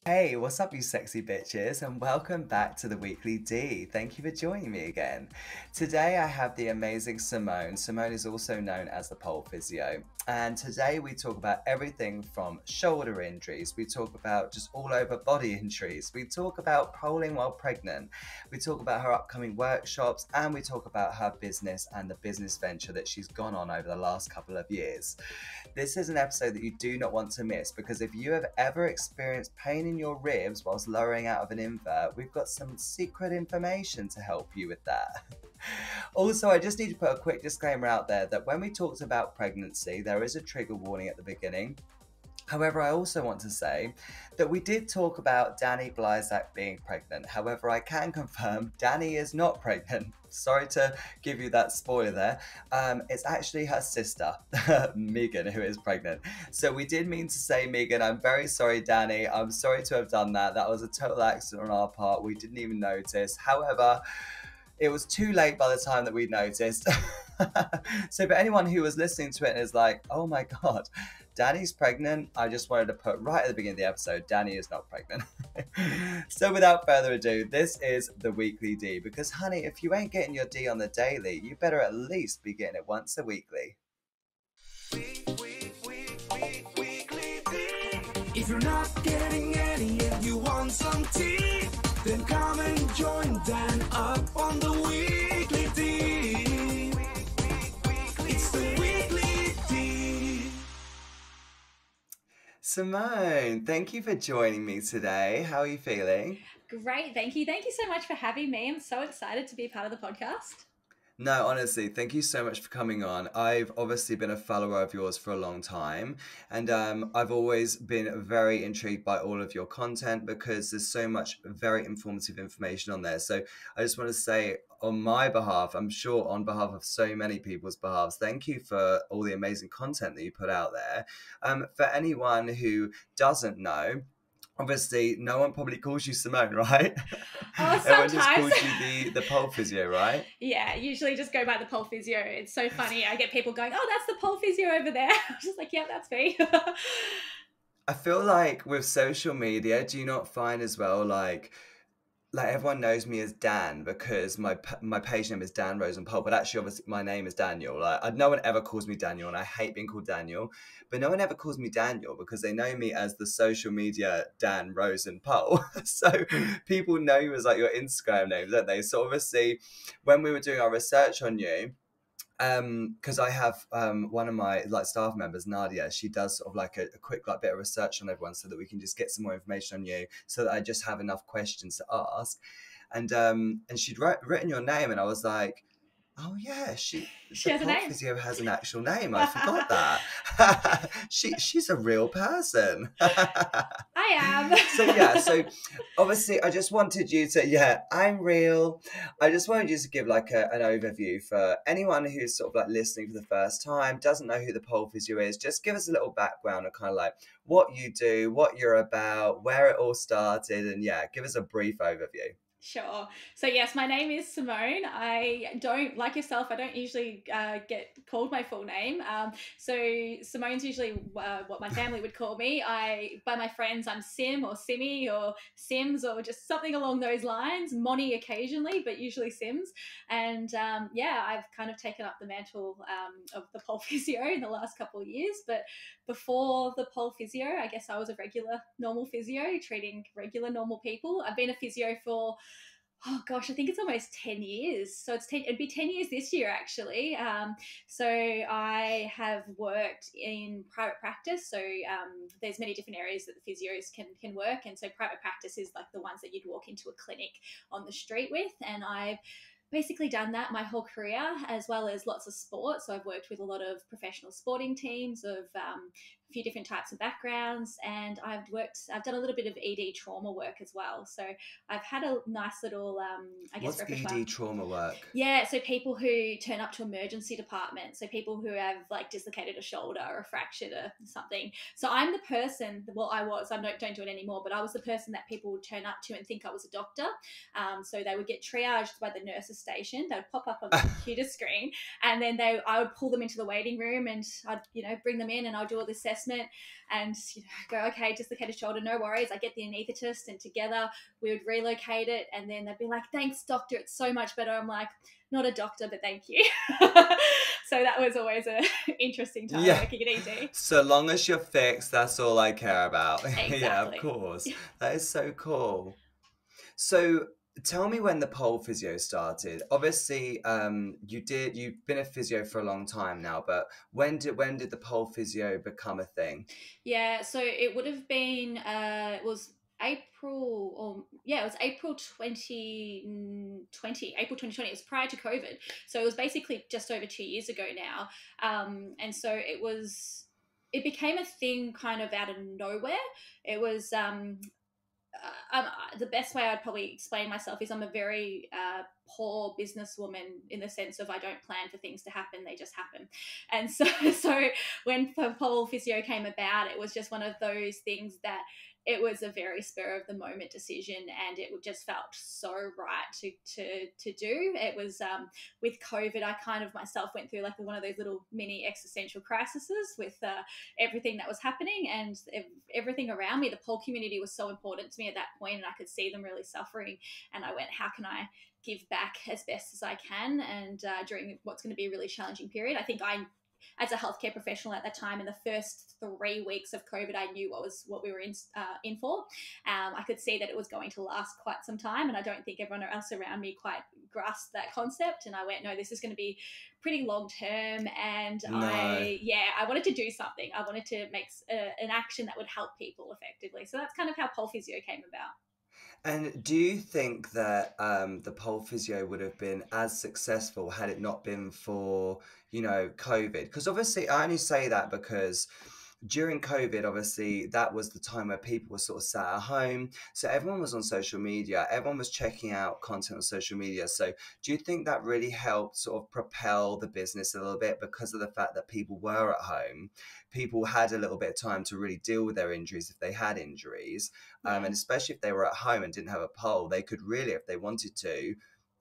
Hey, what's up, you sexy bitches, and welcome back to the Weekly D. Thank you for joining me again. Today I have the amazing Simone. Simone is also known as the Pole Physio, and today we talk about everything from shoulder injuries, we talk about just all over body injuries, we talk about poling while pregnant, we talk about her upcoming workshops, and we talk about her business and the business venture that she's gone on over the last couple of years. This is an episode that you do not want to miss because if you have ever experienced pain in your ribs whilst lowering out of an invert, we've got some secret information to help you with that. Also, I just need to put a quick disclaimer out there that when we talked about pregnancy, there is a trigger warning at the beginning. However, I also want to say that we did talk about Danny Blysack being pregnant. However, I can confirm Danny is not pregnant. Sorry to give you that spoiler there. It's actually her sister, Megan, who is pregnant. So we did mean to say Megan. I'm very sorry, Danny. I'm sorry to have done that. That was a total accident on our part. We didn't even notice. However, it was too late by the time that we noticed. So for anyone who was listening to it and is like, oh my God, Danny's pregnant, I just wanted to put right at the beginning of the episode, Danny is not pregnant. So without further ado, this is the Weekly D, because honey, if you ain't getting your D on the daily, you better at least be getting it once a weekly. If you're not getting any and you want some tea, then come and join Dan up on the Weekly D. It's the Weekly D. Simone, thank you for joining me today. How are you feeling? Great, thank you. Thank you so much for having me. I'm so excited to be part of the podcast. No, honestly, thank you so much for coming on. I've obviously been a follower of yours for a long time, and I've always been very intrigued by all of your content because there's so much very informative information on there. So I just want to say on my behalf, I'm sure on behalf of so many people's behalves, thank you for all the amazing content that you put out there. For anyone who doesn't know, obviously, no one probably calls you Simone, right? Oh, Everyone just sometimes. calls you the pole physio, right? Yeah, usually just go by the Pole Physio. It's so funny. I get people going, oh, that's the Pole Physio over there. I'm just like, yeah, that's me. I feel like with social media, do you not find as well, like everyone knows me as Dan because my page name is Dan Rosenpole, but actually, obviously, my name is Daniel. No one ever calls me Daniel, and I hate being called Daniel. But no one ever calls me Daniel because they know me as the social media Dan Rosenpole. So people know you as like your Instagram name, don't they? So obviously, when we were doing our research on you, because I have one of my like staff members, Nadia, she does sort of like a quick like bit of research on everyone so that we can just get some more information on you so that I just have enough questions to ask. And she'd written your name and I was like, oh yeah, She the has a pole name. physio has an actual name. I forgot that. She's a real person. I am. So yeah, so obviously I just wanted you to, yeah, I'm real. I just wanted you to give like an overview for anyone who's sort of like listening for the first time, doesn't know who the pole physio is. Just give us a little background of kind of like what you do, what you're about, where it all started, and yeah, give us a brief overview. Sure. So yes, my name is Simone. I don't, like yourself, I don't usually get called my full name. So Simone's usually what my family would call me. By my friends, I'm Sim or Simmy or Sims or just something along those lines. Moni occasionally, but usually Sims. And yeah, I've kind of taken up the mantle of the pole physio in the last couple of years. But before the pole physio, I guess I was a regular normal physio treating regular normal people. I've been a physio for, oh gosh, I think it's almost 10 years. So it'd be 10 years this year actually. So I have worked in private practice. So there's many different areas that the physios can work. And so private practice is like the ones that you'd walk into a clinic on the street with. And I've basically done that my whole career, as well as lots of sports. So I've worked with a lot of professional sporting teams of a few different types of backgrounds, and I've done a little bit of ED trauma work as well. So I've had a nice little, I guess, What's repertoire. ED trauma work? Yeah, so people who turn up to emergency departments, so people who have like dislocated a shoulder or fractured or something. So I'm the person, well, I don't do it anymore, but I was the person that people would turn up to and think I was a doctor. So they would get triaged by the nurses station. They would pop up on the computer screen, and then I would pull them into the waiting room, and I'd bring them in, and I'd do all the assessments assessment and go, okay, dislocated shoulder, no worries. I get the anaesthetist and together we would relocate it, and then they'd be like, thanks doctor, it's so much better. I'm like, not a doctor, but thank you. So that was always a interesting time working at ED. So long as you're fixed, that's all I care about. Exactly. Yeah, of course. That is so cool. So tell me when the pole physio started. Obviously, you've been a physio for a long time now, but when did the pole physio become a thing? Yeah, so it would have been it was April, or yeah, it was April 2020, April 2020. It was prior to COVID. So it was basically just over 2 years ago now. And so it became a thing kind of out of nowhere. It was the best way I'd probably explain myself is I'm a very poor businesswoman, in the sense of I don't plan for things to happen; they just happen. And so when Pole Physio came about, it was just one of those things that it was a very spur of the moment decision, and it just felt so right to do. It was with COVID, I kind of myself went through like one of those little mini existential crises with everything that was happening and everything around me. The pole community was so important to me at that point, and I could see them really suffering. And I went, how can I give back as best as I can? And during what's going to be a really challenging period, I think as a healthcare professional at that time, in the first 3 weeks of COVID, I knew what we were in for. I could see that it was going to last quite some time, and I don't think everyone else around me quite grasped that concept. And I went, no, this is going to be pretty long term, and No. I wanted to do something. I wanted to make an action that would help people effectively. So that's kind of how Pole Physio came about. And do you think that the pole physio would have been as successful had it not been for, COVID? Because obviously, I only say that because during COVID, obviously, that was the time where people were sort of sat at home. So everyone was on social media. Everyone was checking out content on social media. So do you think that really helped sort of propel the business a little bit because of the fact that people were at home? People had a little bit of time to really deal with their injuries if they had injuries. And especially if they were at home and didn't have a pole, they could really, if they wanted to,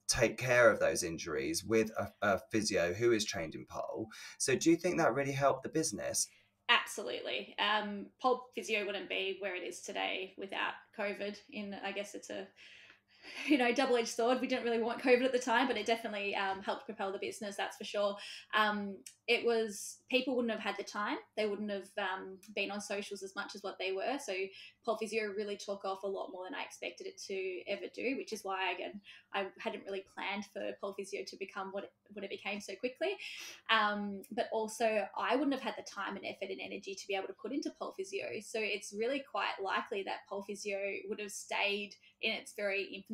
take care of those injuries with a physio who is trained in pole. So do you think that really helped the business? Absolutely. Pole Physio wouldn't be where it is today without COVID. I guess it's a double-edged sword. We didn't really want COVID at the time, but it definitely helped propel the business, that's for sure. It was, people wouldn't have had the time. They wouldn't have been on socials as much as what they were. So Pole Physio really took off a lot more than I expected it to ever do, which is why, again, I hadn't really planned for Pole Physio to become what it became so quickly. But also, I wouldn't have had the time and effort and energy to be able to put into Pole Physio. So it's really quite likely that Pole Physio would have stayed in its very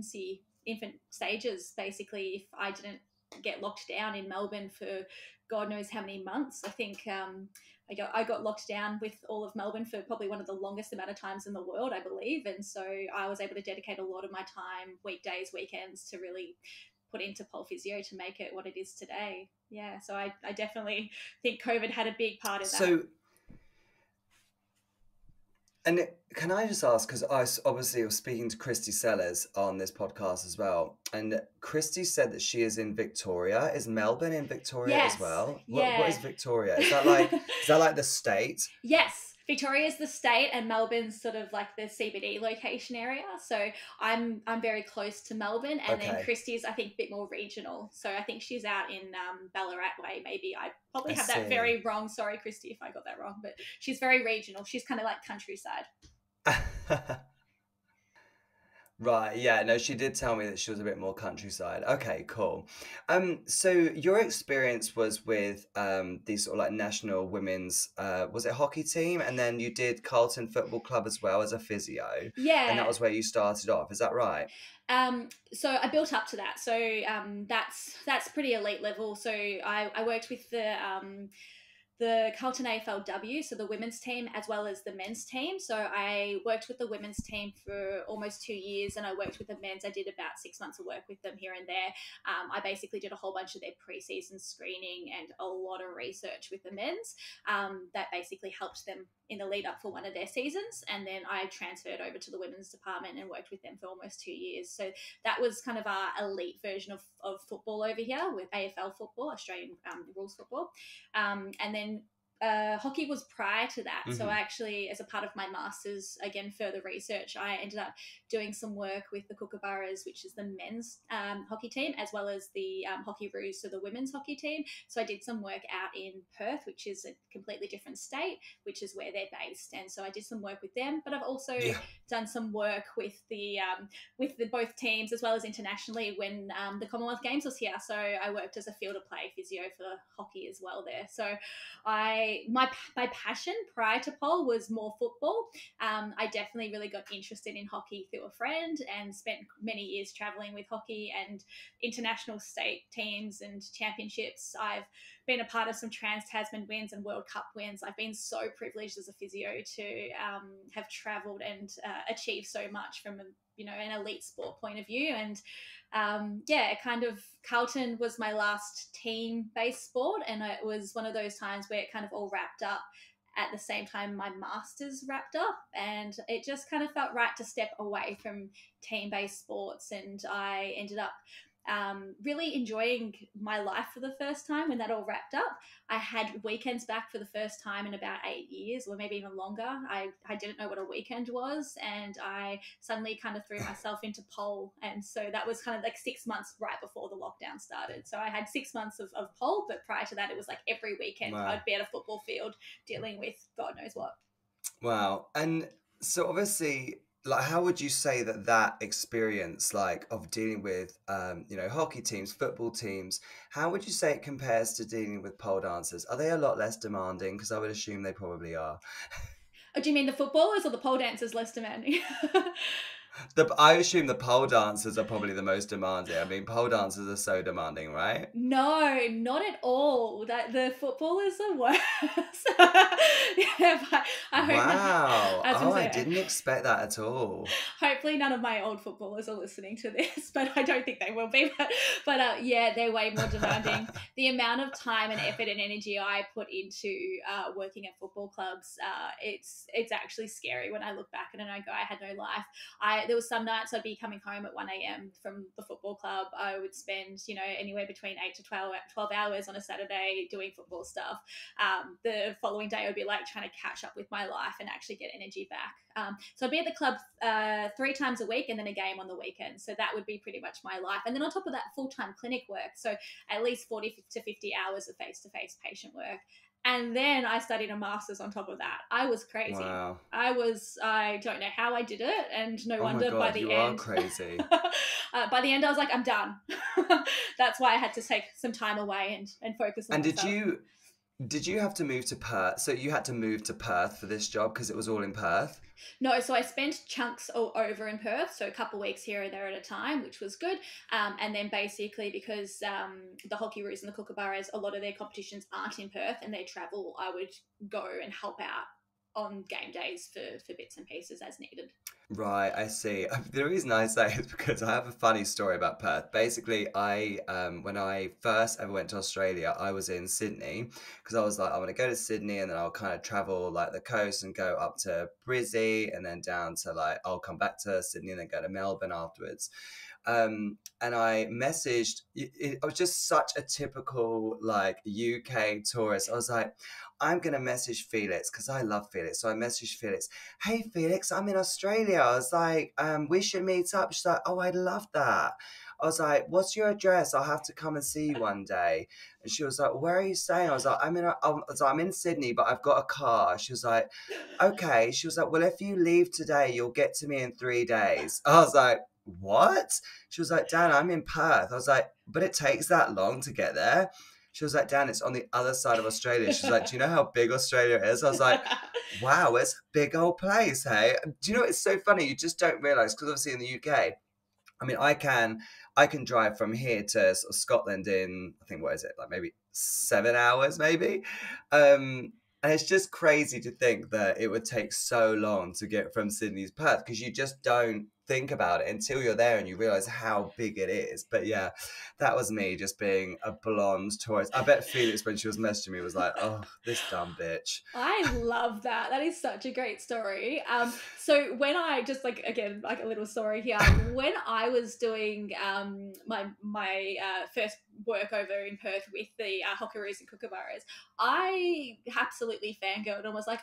infant stages, basically, if I didn't get locked down in Melbourne for God knows how many months. I think I got locked down with all of Melbourne for probably one of the longest amount of times in the world, I believe. And so I was able to dedicate a lot of my time, weekdays, weekends, to really put into Pole Physio to make it what it is today. Yeah, so I definitely think COVID had a big part in that. And can I just ask, because I obviously was speaking to Christy Sellers on this podcast as well, and Christy said that she is in Victoria. Is Melbourne in Victoria as well? What is Victoria? Is that like the state? Yes. Victoria is the state, and Melbourne's sort of like the CBD location area. So I'm very close to Melbourne, and then Christy's, I think, a bit more regional. So I think she's out in Ballarat way. Maybe I probably have that very wrong. Sorry, Christy, if I got that wrong. But she's very regional. She's kind of like countryside. Right, yeah, no, she did tell me that she was a bit more countryside. Okay, cool. So your experience was with these sort of like national women's was it hockey team, and then you did Carlton Football Club as well as a physio. Yeah. And that was where you started off, is that right? So I built up to that. So that's pretty elite level. So I worked with the Carlton AFLW, so the women's team, as well as the men's team. So I worked with the women's team for almost 2 years, and I worked with the men's. I did about 6 months of work with them here and there. I basically did a whole bunch of their pre-season screening and a lot of research with the men's that basically helped them in the lead up for one of their seasons. And then I transferred over to the women's department and worked with them for almost 2 years. So that was kind of our elite version of football over here with AFL football, Australian rules football. And then hockey was prior to that. So Mm-hmm. actually, as a part of my master's, again, further research, I ended up doing some work with the Kookaburras, which is the men's hockey team, as well as the Hockey Roos, so the women's hockey team. So I did some work out in Perth, which is a completely different state, which is where they're based. And so I did some work with them, but I've also Yeah. done some work with the both teams, as well as internationally when the Commonwealth Games was here. So I worked as a field of play physio for hockey as well there. So my passion prior to pole was more football. I definitely really got interested in hockey through a friend and spent many years traveling with hockey and international state teams and championships. I've been a part of some Trans-Tasman wins and World Cup wins. I've been so privileged as a physio to have travelled and achieved so much from an elite sport point of view. And Carlton was my last team-based sport, and it was one of those times where it kind of all wrapped up at the same time my master's wrapped up, and it just kind of felt right to step away from team-based sports. And I ended up really enjoying my life for the first time when that all wrapped up. I had weekends back for the first time in about 8 years, or maybe even longer. I didn't know what a weekend was, and I suddenly kind of threw myself into pole. And so that was kind of like 6 months right before the lockdown started. So I had 6 months of pole, but prior to that, it was like every weekend Wow. I'd be at a football field dealing with God knows what. Wow. And so obviously, like, how would you say that experience, like, of dealing with, hockey teams, football teams, how would you say it compares to dealing with pole dancers? Are they a lot less demanding? Because I would assume they probably are. Oh, do you mean the footballers or the pole dancers less demanding? I assume the pole dancers are probably the most demanding. I mean, pole dancers are so demanding, right? No, not at all. That the footballers are worse. But I hope Wow. not, I didn't expect that at all. hopefully none of my old footballers are listening to this, but I don't think they will be. But they're way more demanding. The amount of time and effort and energy I put into working at football clubs, it's actually scary when I look back and I go, I had no life. There was some nights I'd be coming home at 1 a.m. from the football club. I would spend, anywhere between 8 to 12 hours on a Saturday doing football stuff. The following day I would be like trying to catch up with my life and actually get energy back. So I'd be at the club 3 times a week and then a game on the weekend. So that would be pretty much my life. And then on top of that, full-time clinic work. So at least 40 to 50 hours of face-to-face patient work. And then I studied a master's on top of that. I was crazy. Wow. I don't know how I did it. And no wonder my God, by the you end. are crazy. By the end, I was like, I'm done. That's why I had to take some time away and focus on myself. Did you have to move to Perth? So you had to move to Perth for this job because it was all in Perth? No, so I spent chunks all over in Perth, so a couple of weeks here and there at a time, which was good. And then basically because the Hockey Roos and the Kookaburras, a lot of their competitions aren't in Perth and they travel, I would go and help out on game days for bits and pieces as needed. Right, I see. The reason I say is because I have a funny story about Perth. Basically, when I first ever went to Australia, I was in Sydney because I was like, I want to go to Sydney and then I'll kind of travel like the coast and go up to Brizzy and then down to I'll come back to Sydney and then go to Melbourne afterwards. And I messaged, I was just such a typical UK tourist. I was like, I'm going to message Felix because I love Felix. So I messaged Felix, hey Felix, I'm in Australia. I was like, we should meet up. She's like, oh, I'd love that. I was like, what's your address? I'll have to come and see you one day. And she was like, where are you staying? I was like, I'm in Sydney, but I've got a car. She was like, okay. She was like, well, if you leave today, you'll get to me in 3 days. I was like, what? She was like, Dan, I'm in Perth. I was like, but it takes that long to get there. She was like, Dan, it's on the other side of Australia. She's like, do you know how big Australia is? I was like, wow, it's a big old place, hey? Do you know, it's so funny. You just don't realise, because obviously in the UK, I mean, I can drive from here to sort of Scotland in, I think, what is it, like maybe 7 hours, maybe? And it's just crazy to think that it would take so long to get from Sydney to Perth, because you just don't think about it until you're there and you realise how big it is. But yeah, that was me just being a blonde tourist. I bet Felix, when she was messaging me, was like, oh, this dumb bitch. I love that. That is such a great story. So when I just a little story here, when I was doing my first work over in Perth with the Hockeroos and Kookaburras, I absolutely fangirled and was like,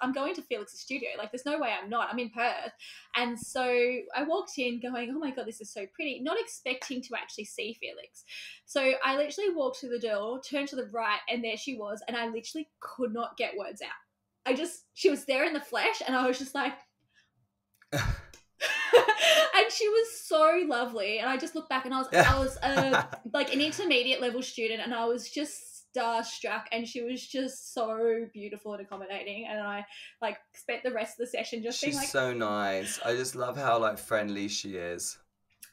I'm going to Felix's studio. Like, there's no way I'm not. I'm in Perth. And so I walked in going, oh my God, this is so pretty, not expecting to actually see Felix. So I literally walked through the door, turned to the right, and there she was. And I literally could not get words out. She was there in the flesh, and I was just like, and she was so lovely. And I just looked back, and I was like an intermediate level student, and I was just starstruck, and she was just so beautiful and accommodating. And I like spent the rest of the session just being like, she's so nice. I just love how like friendly she is.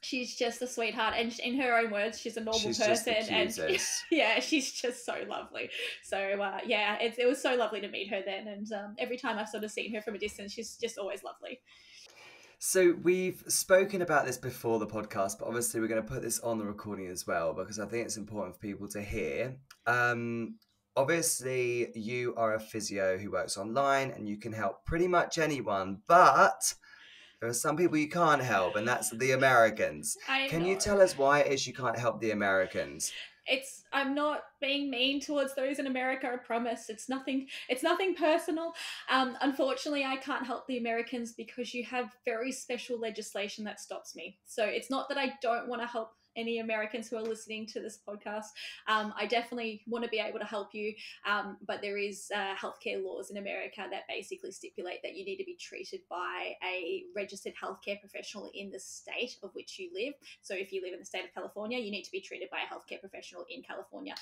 She's just a sweetheart, and in her own words, she's a normal person. Just the cutest. And yeah, she's just so lovely. So yeah, it was so lovely to meet her then, and every time I've sort of seen her from a distance, she's just always lovely. So we've spoken about this before the podcast, but obviously we're going to put this on the recording as well, because I think it's important for people to hear. Obviously you are a physio who works online and you can help pretty much anyone, but there are some people you can't help, and that's the Americans. Can you tell us why it is you can't help the Americans? I'm not being mean towards those in America, I promise. It's nothing personal. Unfortunately, I can't help the Americans because you have very special legislation that stops me. So it's not that I don't want to help any Americans who are listening to this podcast. I definitely want to be able to help you, but there is healthcare laws in America that basically stipulate that you need to be treated by a registered healthcare professional in the state of which you live. So if you live in the state of California, you need to be treated by a healthcare professional in California.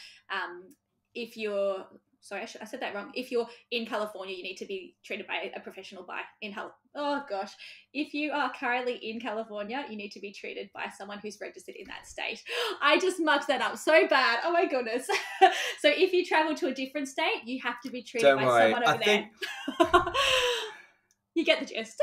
If you're I said that wrong. If you're in California, you need to be treated by a professional if you are currently in California, you need to be treated by someone who's registered in that state. I just mucked that up so bad. Oh my goodness. So if you travel to a different state, you have to be treated by someone over there. You get the gist.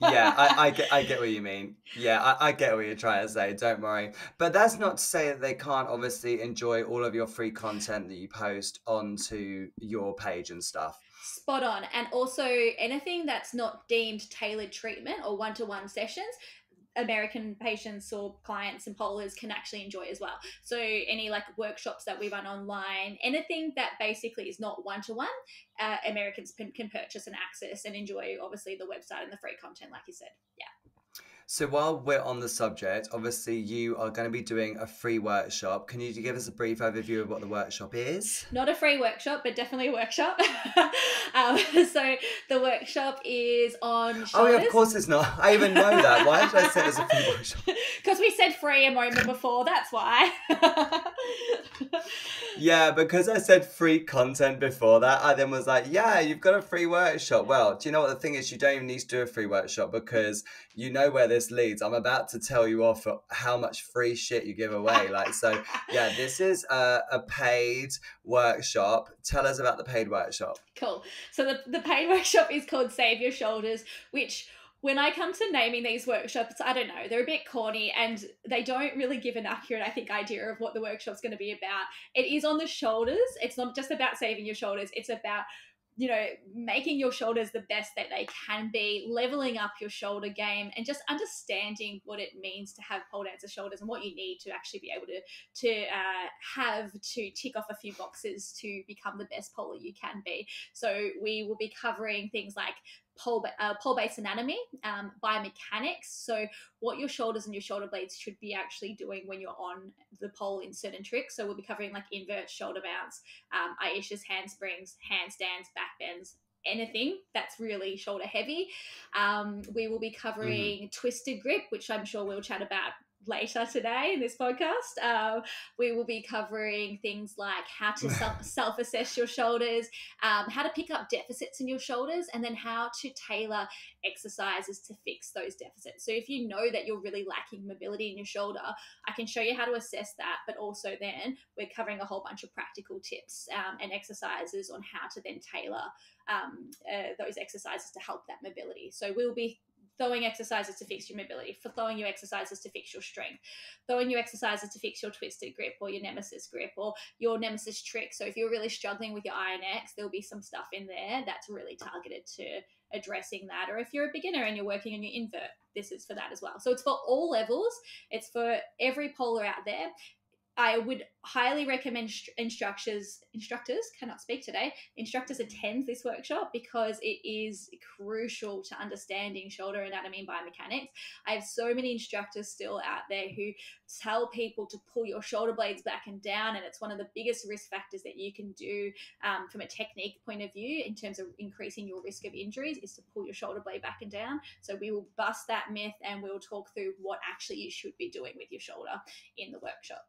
Yeah, I get what you mean. Yeah, I get what you're trying to say. Don't worry. But that's not to say that they can't obviously enjoy all of your free content that you post onto your page and stuff. Spot on. And also anything that's not deemed tailored treatment or one-to-one sessions, American patients or clients and pollers can actually enjoy as well. So any like workshops that we run online, anything that basically is not one-to-one, Americans can purchase and access and enjoy, obviously, the website and the free content, like you said. Yeah. So while we're on the subject, obviously you are going to be doing a free workshop. Can you give us a brief overview of what the workshop is? Not a free workshop, but definitely a workshop. So the workshop is on shoulders. Oh, yeah, of course it's not. I even know that. Why did I say it's a free workshop? Because we said free a moment before, that's why. Yeah, because I said free content before that, I then was like, yeah, you've got a free workshop. Well, do you know what the thing is? You don't even need to do a free workshop because you know where this leads. I'm about to tell you off for how much free shit you give away. So yeah, this is a paid workshop. Tell us about the paid workshop. Cool. So the paid workshop is called Save Your Shoulders, which when I come to naming these workshops, I don't know, they're a bit corny and they don't really give an accurate, I think, idea of what the workshop's going to be about. It is on the shoulders. It's not just about saving your shoulders. It's about, making your shoulders the best that they can be, leveling up your shoulder game, and just understanding what it means to have pole dancer shoulders and what you need to actually be able to have to tick off a few boxes to become the best poler you can be. So we will be covering things like pole base anatomy, biomechanics, so what your shoulders and your shoulder blades should be actually doing when you're on the pole in certain tricks. So we'll be covering like inverts, shoulder mounts, Aisha's handsprings, handstands, back bends, anything that's really shoulder heavy. We will be covering twisted grip, which I'm sure we'll chat about later today in this podcast. We will be covering things like how to self-assess your shoulders, how to pick up deficits in your shoulders, and then how to tailor exercises to fix those deficits. So if you know that you're really lacking mobility in your shoulder, I can show you how to assess that, but also then we're covering a whole bunch of practical tips and exercises on how to then tailor those exercises to help that mobility. So we'll be throwing exercises to fix your mobility, for throwing you exercises to fix your strength, throwing you exercises to fix your twisted grip or your nemesis grip or your nemesis trick. So if you're really struggling with your INX, there'll be some stuff in there that's really targeted to addressing that. Or if you're a beginner and you're working on your invert, this is for that as well. So it's for all levels. It's for every poler out there. I would highly recommend instructors cannot speak today, instructors attend this workshop because it is crucial to understanding shoulder anatomy and biomechanics. I have so many instructors still out there who tell people to pull your shoulder blades back and down, and it's one of the biggest risk factors that you can do from a technique point of view in terms of increasing your risk of injuries is to pull your shoulder blade back and down. So we will bust that myth and we'll talk through what actually you should be doing with your shoulder in the workshop.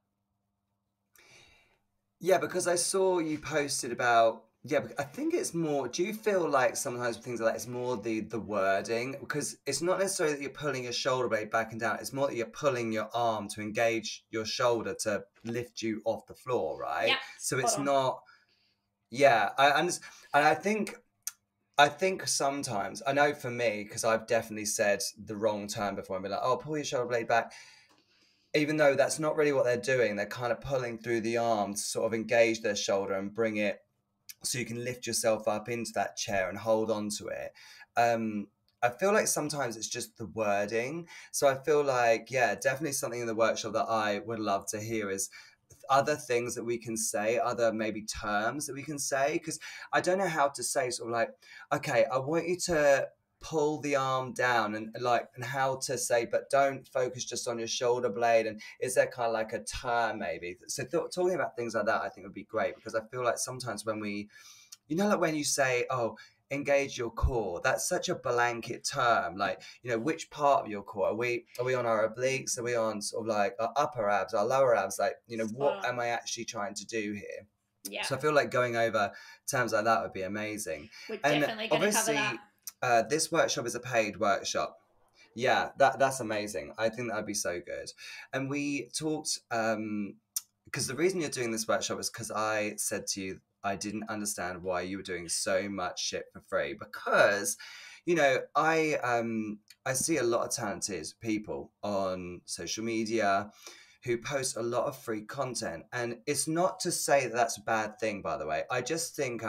Yeah, because I saw you posted about, yeah, I think it's more, do you feel like sometimes with things like that, it's more the wording? Because it's not necessarily that you're pulling your shoulder blade back and down, it's more that you're pulling your arm to engage your shoulder to lift you off the floor, right? Yep, So spot it's on. not, yeah, I understand. And I think sometimes, I know for me, because I've definitely said the wrong term before, and be like, oh, pull your shoulder blade back. Even though that's not really what they're doing, they're kind of pulling through the arm to sort of engage their shoulder and bring it so you can lift yourself up into that chair and hold on to it. I feel like sometimes it's just the wording. So I feel like, yeah, definitely something in the workshop that I would love to hear is other things that we can say, other maybe terms that we can say, because I don't know how to say sort of like, okay, I want you to pull the arm down and like and how to say, but don't focus just on your shoulder blade, and is there kind of like a term maybe? So talking about things like that I think would be great, because I feel like sometimes when we, you know, like when you say, oh, engage your core, that's such a blanket term. Like, you know, which part of your core are we on our obliques, are we on sort of like our upper abs, our lower abs, like, you know, what Spot on. am I actually trying to do here? Yeah, So I feel like going over terms like that would be amazing. we're And definitely going to cover that. obviously this workshop is a paid workshop. Yeah, that's amazing. I think that would be so good. And we talked because the reason you're doing this workshop is because I said to you I didn't understand why you were doing so much shit for free, because you know I see a lot of talented people on social media who post a lot of free content, and it's not to say that that's a bad thing, by the way. I just think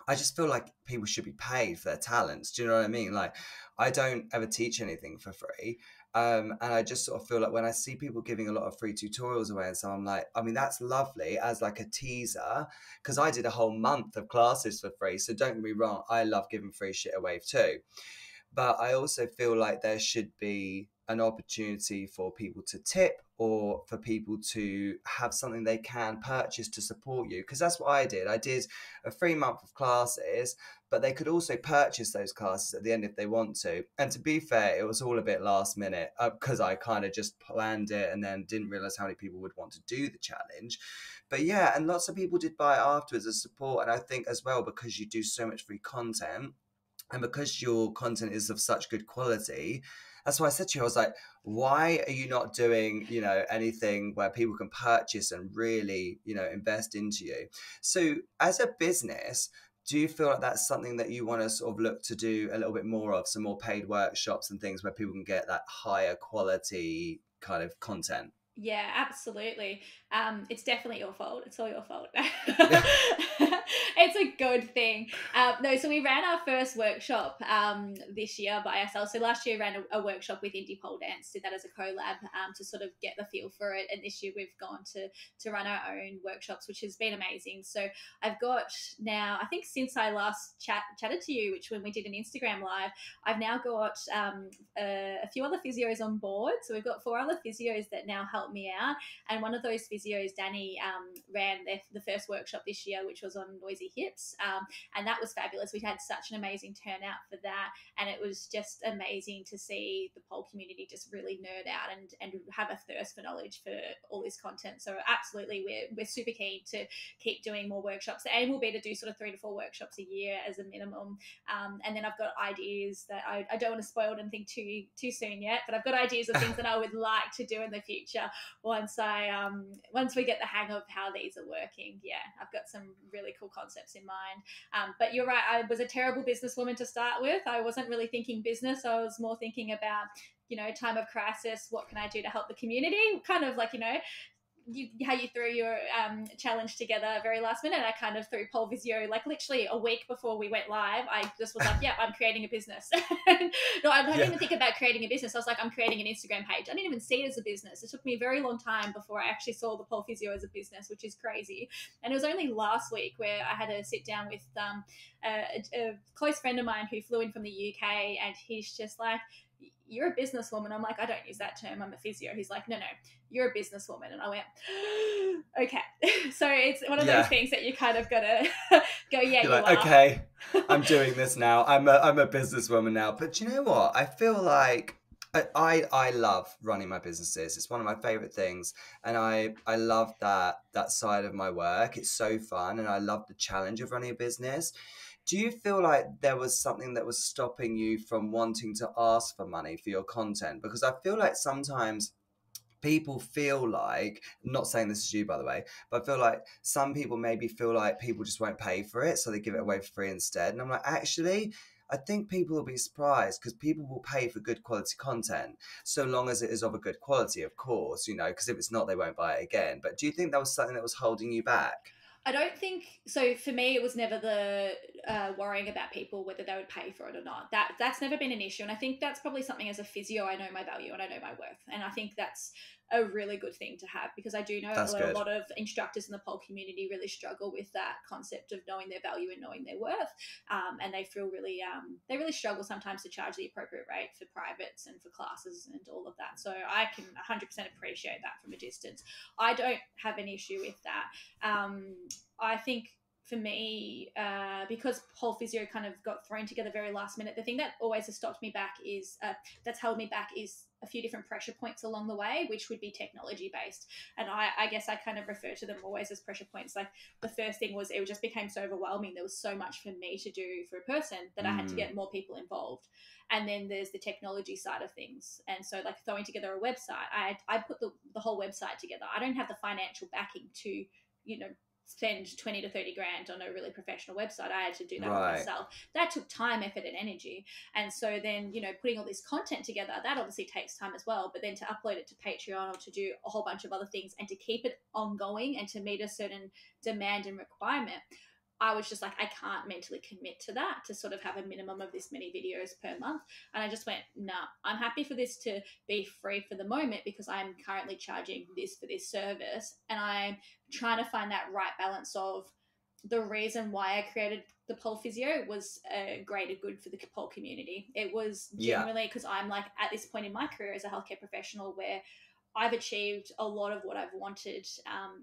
I just feel like people should be paid for their talents. Do you know what I mean? Like, I don't ever teach anything for free. And I just sort of feel like when I see people giving a lot of free tutorials away, and so I'm like, I mean, that's lovely as like a teaser, because I did a whole month of classes for free. So don't get me wrong, I love giving free shit away too. But I also feel like there should be an opportunity for people to tip, or for people to have something they can purchase to support you. Because that's what I did. I did a free month of classes, but they could also purchase those classes at the end if they want to. And to be fair, it was all a bit last minute, because I kind of just planned it and then didn't realize how many people would want to do the challenge. But yeah, and lots of people did buy it afterwards as support. And I think as well, because you do so much free content, and because your content is of such good quality, that's why I said to you, I was like, why are you not doing, you know, anything where people can purchase and really, you know, invest into you? So as a business, do you feel like that's something that you want to sort of look to do a little bit more of, some more paid workshops and things where people can get that higher quality kind of content? Yeah, absolutely. It's definitely your fault. It's all your fault. It's a good thing. No, so we ran our first workshop this year by ourselves. So last year we ran a workshop with Indie Pole Dance, did that as a collab to sort of get the feel for it. And this year we've gone to run our own workshops, which has been amazing. So I've got now, I think since I last chatted to you, which when we did an Instagram live, I've now got a few other physios on board. So we've got 4 other physios that now help me out. And one of those physios, Danny, ran the first workshop this year, which was on noisy hips. And that was fabulous. We had such an amazing turnout for that. And it was just amazing to see the pole community just really nerd out and have a thirst for knowledge for all this content. So absolutely, we're super keen to keep doing more workshops. The aim will be to do sort of 3 to 4 workshops a year as a minimum. And then I've got ideas that I don't want to spoil anything too soon yet, but I've got ideas of things that I would like to do in the future once we get the hang of how these are working. Yeah, I've got some really cool concepts in mind. But you're right, I was a terrible businesswoman to start with. I wasn't really thinking business. I was more thinking about, you know, time of crisis, what can I do to help the community? Kind of like, you know, how you threw your challenge together very last minute. I kind of threw Pole Physio like literally a week before we went live. I just was like, yeah, I'm creating a business. No, I didn't even think about creating a business. I was like, I'm creating an Instagram page. I didn't even see it as a business. It took me a very long time before I actually saw the Pole Physio as a business, which is crazy. And it was only last week where I had to sit down with a close friend of mine who flew in from the UK, and he's just like, you're a businesswoman. I'm like, I don't use that term. I'm a physio. He's like, no, you're a businesswoman. And I went, okay. So it's one of those things that you kind of got to go, yeah, you're like, are. Okay, I'm doing this now. I'm a businesswoman now. But do you know what? I feel like I love running my businesses. It's one of my favorite things. And I love that side of my work. It's so fun. And I love the challenge of running a business. Do you feel like there was something that was stopping you from wanting to ask for money for your content? Because I feel like sometimes people feel like, I'm not saying this is you, by the way, but I feel like some people maybe feel like people just won't pay for it, so they give it away for free instead. And I'm like, actually, I think people will be surprised because people will pay for good quality content, so long as it is of a good quality, of course, because if it's not, they won't buy it again. But do you think that was something that was holding you back? I don't think so. For me, it was never the worrying about people whether they would pay for it or not. That's never been an issue, and I think that's probably something as a physio. I know my value and I know my worth, and I think that's a really good thing to have, because I do know a lot of instructors in the pole community really struggle with that concept of knowing their value and knowing their worth, and they feel really they really struggle sometimes to charge the appropriate rate for privates and for classes and all of that. So I can 100% appreciate that from a distance. I don't have an issue with that. I think for me, because Pole Physio kind of got thrown together very last minute, the thing that always has stopped me back is that's held me back is a few different pressure points along the way, which would be technology based. And I guess I kind of refer to them always as pressure points. Like the first thing was it just became so overwhelming. There was so much for me to do for a person that I had to get more people involved. And then there's the technology side of things. And so like throwing together a website, I put the whole website together. I don't have the financial backing to, spend 20 to 30 grand on a really professional website. I had to do that myself. That took time, effort, and energy. And so then, putting all this content together, that obviously takes time as well. But then to upload it to Patreon or to do a whole bunch of other things and to keep it ongoing and to meet a certain demand and requirement, I was just like, I can't mentally commit to that, to sort of have a minimum of this many videos per month. And I just went, nah, I'm happy for this to be free for the moment because I'm currently charging this for this service. And I'm trying to find that right balance of the reason why I created the Pole Physio was a greater good for the pole community. It was generally because I'm like at this point in my career as a healthcare professional where I've achieved a lot of what I've wanted.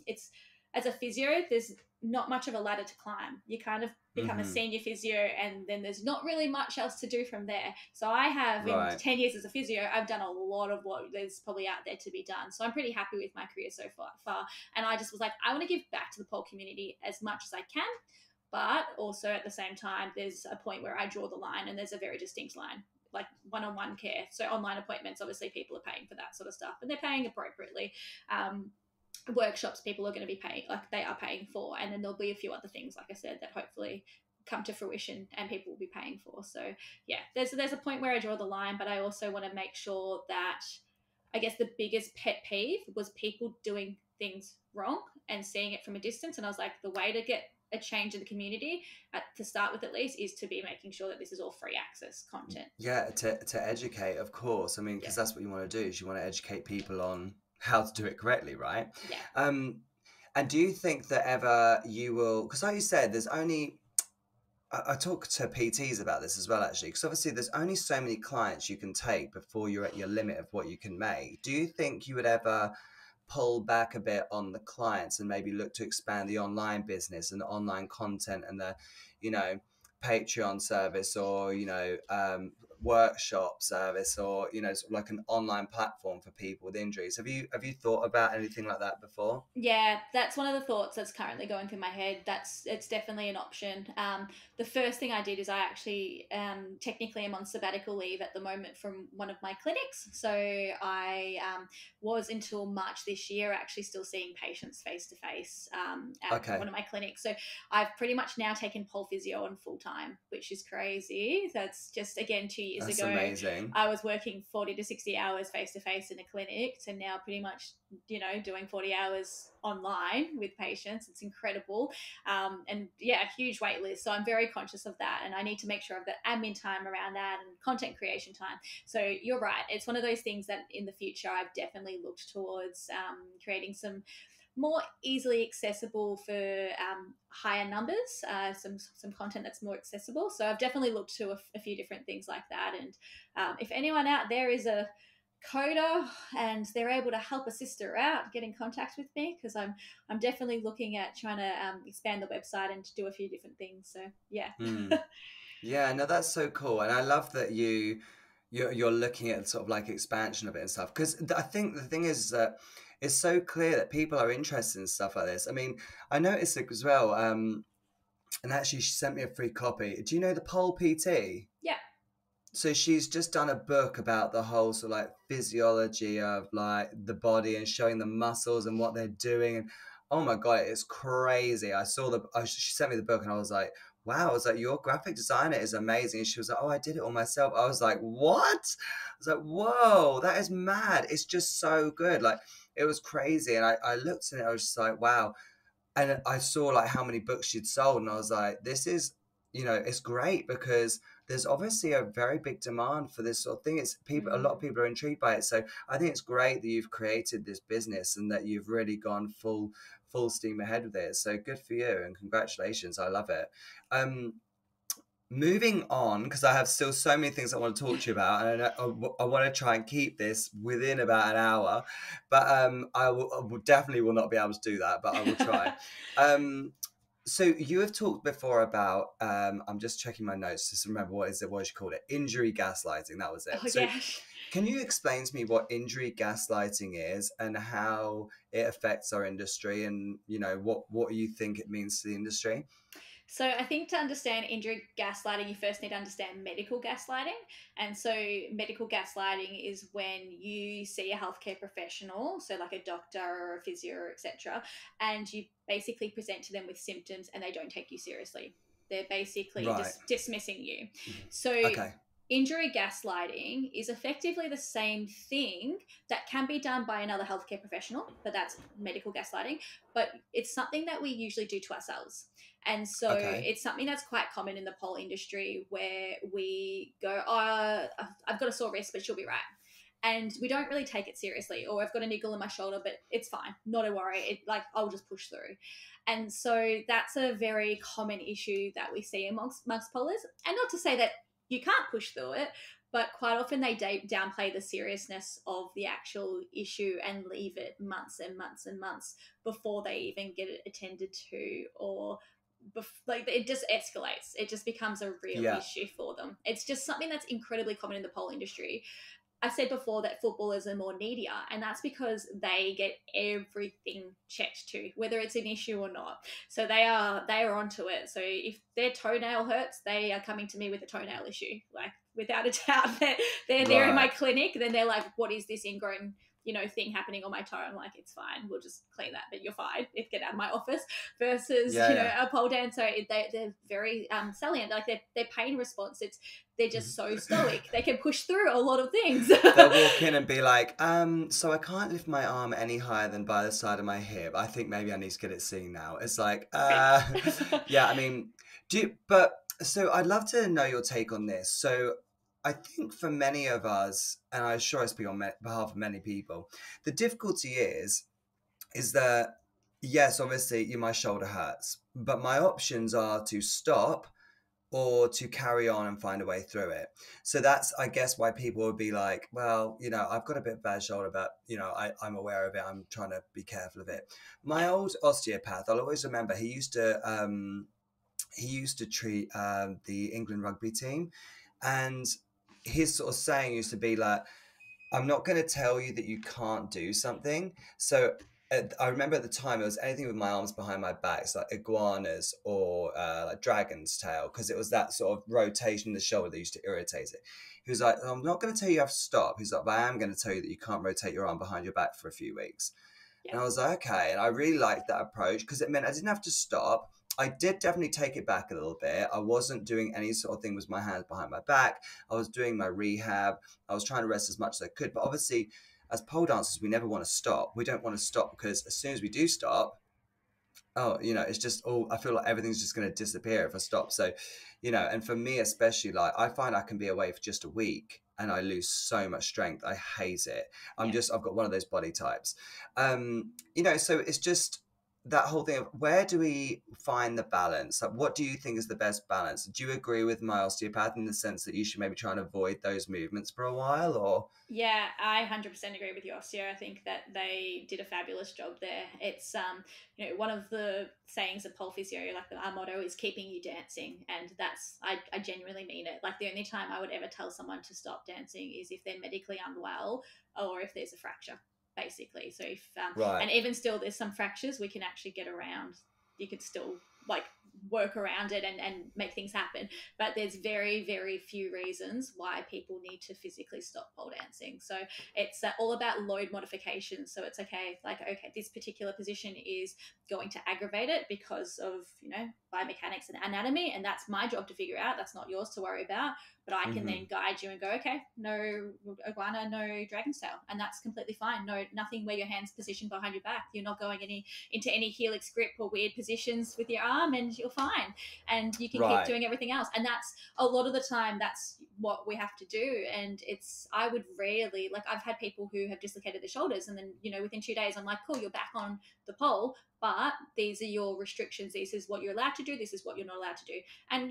It's as a physio, there's not much of a ladder to climb. You kind of become a senior physio and then there's not really much else to do from there. So I have in 10 years as a physio, I've done a lot of what there's probably out there to be done. So I'm pretty happy with my career so far. And I just was like, I want to give back to the pole community as much as I can. But also at the same time, there's a point where I draw the line and there's a very distinct line, like one-on-one care. So online appointments, obviously people are paying for that sort of stuff and they're paying appropriately. Workshops people are going to be paying, like they are paying for, and then there'll be a few other things, like I said, that hopefully come to fruition and people will be paying for. So yeah, there's a point where I draw the line, but I also want to make sure that, I guess the biggest pet peeve was people doing things wrong and seeing it from a distance. And I was like, the way to get a change in the community, to start with at least, is to be making sure that this is all free access content. Yeah, to educate, of course. I mean, because that's what you want to do, is you want to educate people on how to do it correctly, right? Yeah. And do you think that ever you will, because like you said, there's only, I talk to PTs about this as well, actually, because obviously there's only so many clients you can take before you're at your limit of what you can make. Do you think you would ever pull back a bit on the clients and maybe look to expand the online business and the online content and the, Patreon service or, workshop service or, sort of like an online platform for people with injuries? Have you thought about anything like that before? Yeah, that's one of the thoughts that's currently going through my head. It's definitely an option. The first thing I did is I actually technically am on sabbatical leave at the moment from one of my clinics. So I was until March this year actually still seeing patients face to face at one of my clinics. So I've pretty much now taken Pole Physio on full time, which is crazy. That's just again 2 years That's ago, amazing. I was working 40 to 60 hours face to face in a clinic to now pretty much, doing 40 hours online with patients. It's incredible. And yeah, a huge wait list. So I'm very conscious of that. And I need to make sure I've got admin time around that and content creation time. So you're right. It's one of those things that in the future I've definitely looked towards creating some more easily accessible for higher numbers, some content that's more accessible. So I've definitely looked to a few different things like that. And if anyone out there is a coder and they're able to help a sister out, get in contact with me, because I'm definitely looking at trying to expand the website and to do a few different things. So yeah. Yeah, no, that's so cool, and I love that you're looking at sort of like expansion of it and stuff. Because I think the thing is that it's so clear that people are interested in stuff like this. I mean, I noticed it as well. And actually, she sent me a free copy. Do you know the Pole PT? Yeah. So she's just done a book about the whole sort of like physiology of like the body and showing the muscles and what they're doing. And oh my God, it's crazy. She sent me the book and I was like, wow, I was like, your graphic designer is amazing. And she was like, oh, I did it all myself. I was like, what? I was like, whoa, that is mad. It's just so good. Like it was crazy. And I looked at it, I was just like, wow. And I saw like how many books she'd sold and I was like, this is, it's great because there's obviously a very big demand for this sort of thing. It's people, a lot of people are intrigued by it. So I think it's great that you've created this business and that you've really gone full steam ahead with it. So good for you and congratulations. I love it. Moving on, because I have still so many things I want to talk to you about, and I want to try and keep this within about an hour, but I will definitely will not be able to do that, but I will try. So you have talked before about, I'm just checking my notes just to remember what you called it? Injury gaslighting, that was it. Oh, so yeah. Can you explain to me what injury gaslighting is and how it affects our industry and, what you think it means to the industry? So I think to understand injury gaslighting, you first need to understand medical gaslighting. And so medical gaslighting is when you see a healthcare professional, so like a doctor or a physio, etc., and you basically present to them with symptoms and they don't take you seriously. They're basically just dismissing you. So Okay. Injury gaslighting is effectively the same thing that can be done by another healthcare professional, but that's medical gaslighting. But it's something that we usually do to ourselves. And so it's something that's quite common in the pole industry where we go, oh, I've got a sore wrist, but she'll be right. And we don't really take it seriously. Or I've got a niggle in my shoulder, but it's fine. Not a worry. I'll just push through. And so that's a very common issue that we see amongst polers. And not to say that you can't push through it, but quite often they downplay the seriousness of the actual issue and leave it months and months and months before they even get it attended to, or it just escalates. It just becomes a real issue for them. It's just something that's incredibly common in the pole industry. I said before that footballers are more needier, and that's because they get everything checked too, whether it's an issue or not. So they are onto it. So if their toenail hurts, they are coming to me with a toenail issue, like without a doubt. They're there in my clinic. Then they're like, "What is this ingrown thing happening on my toe?" I'm like, "It's fine. We'll just clean that, but you're fine. Get out of my office." Versus, a pole dancer, they're very salient. Like their pain response, they're just so stoic. They can push through a lot of things. They'll walk in and be like, so I can't lift my arm any higher than by the side of my hip. I think maybe I need to get it seen now. It's like, yeah, I mean, so I'd love to know your take on this. So I think for many of us, and I'm sure I speak on behalf of many people, the difficulty is that, yes, obviously my shoulder hurts, but my options are to stop or to carry on and find a way through it. So that's, I guess, why people would be like, well, I've got a bit of bad shoulder, but, I'm aware of it. I'm trying to be careful of it. My old osteopath, I'll always remember, he used to treat the England rugby team. And his sort of saying used to be like, I'm not going to tell you that you can't do something. So I remember at the time it was anything with my arms behind my back, it's like iguanas or like dragon's tail, because it was that sort of rotation in the shoulder that used to irritate it. He was like, I'm not going to tell you have to stop. He's like, but I am going to tell you that you can't rotate your arm behind your back for a few weeks. Yeah. And I was like, okay. And I really liked that approach because it meant I didn't have to stop. I did definitely take it back a little bit. I wasn't doing any sort of thing with my hands behind my back. I was doing my rehab. I was trying to rest as much as I could. But obviously, as pole dancers, we never want to stop. We don't want to stop because as soon as we do stop, oh, it's just all, I feel like everything's just going to disappear if I stop. So, and for me especially, like I find I can be away for just a week and I lose so much strength. I hate it. I've got one of those body types. So it's just that whole thing of where do we find the balance? Like, what do you think is the best balance? Do you agree with my osteopath in the sense that you should maybe try and avoid those movements for a while, or? Yeah, I 100% agree with your osteo. I think that they did a fabulous job there. It's one of the sayings of Pole Physio, like our motto is keeping you dancing, and that's I genuinely mean it. Like the only time I would ever tell someone to stop dancing is if they're medically unwell or if there's a fracture, basically. So if Right. and even still, there's some fractures we can actually get around. You could still like work around it and make things happen, but there's very, very few reasons why people need to physically stop pole dancing. So it's all about load modification. So it's okay, this particular position is going to aggravate it because of biomechanics and anatomy, and that's my job to figure out. That's not yours to worry about, but I can then guide you and go, okay, no iguana, no dragon's tail, and that's completely fine. No, nothing where your hand's positioned behind your back. You're not going into any helix grip or weird positions with your arm, and you're fine, and you can keep doing everything else. And that's a lot of the time that's what we have to do. And I would rarely, like, I've had people who have dislocated their shoulders, and then within 2 days I'm like, cool, you're back on the pole, but these are your restrictions. This is what you're allowed to do. This is what you're not allowed to do. And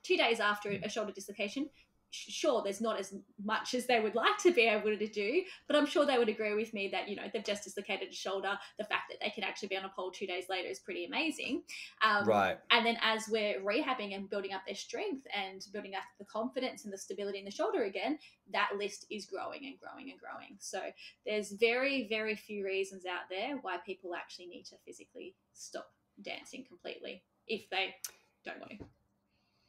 2 days after a shoulder dislocation, sure, there's not as much as they would like to be able to do, but I'm sure they would agree with me that they've just dislocated a shoulder. The fact that they can actually be on a pole 2 days later is pretty amazing. And then as we're rehabbing and building up their strength and building up the confidence and the stability in the shoulder again, that list is growing and growing and growing. So there's very, very few reasons out there why people actually need to physically stop dancing completely if they don't want to.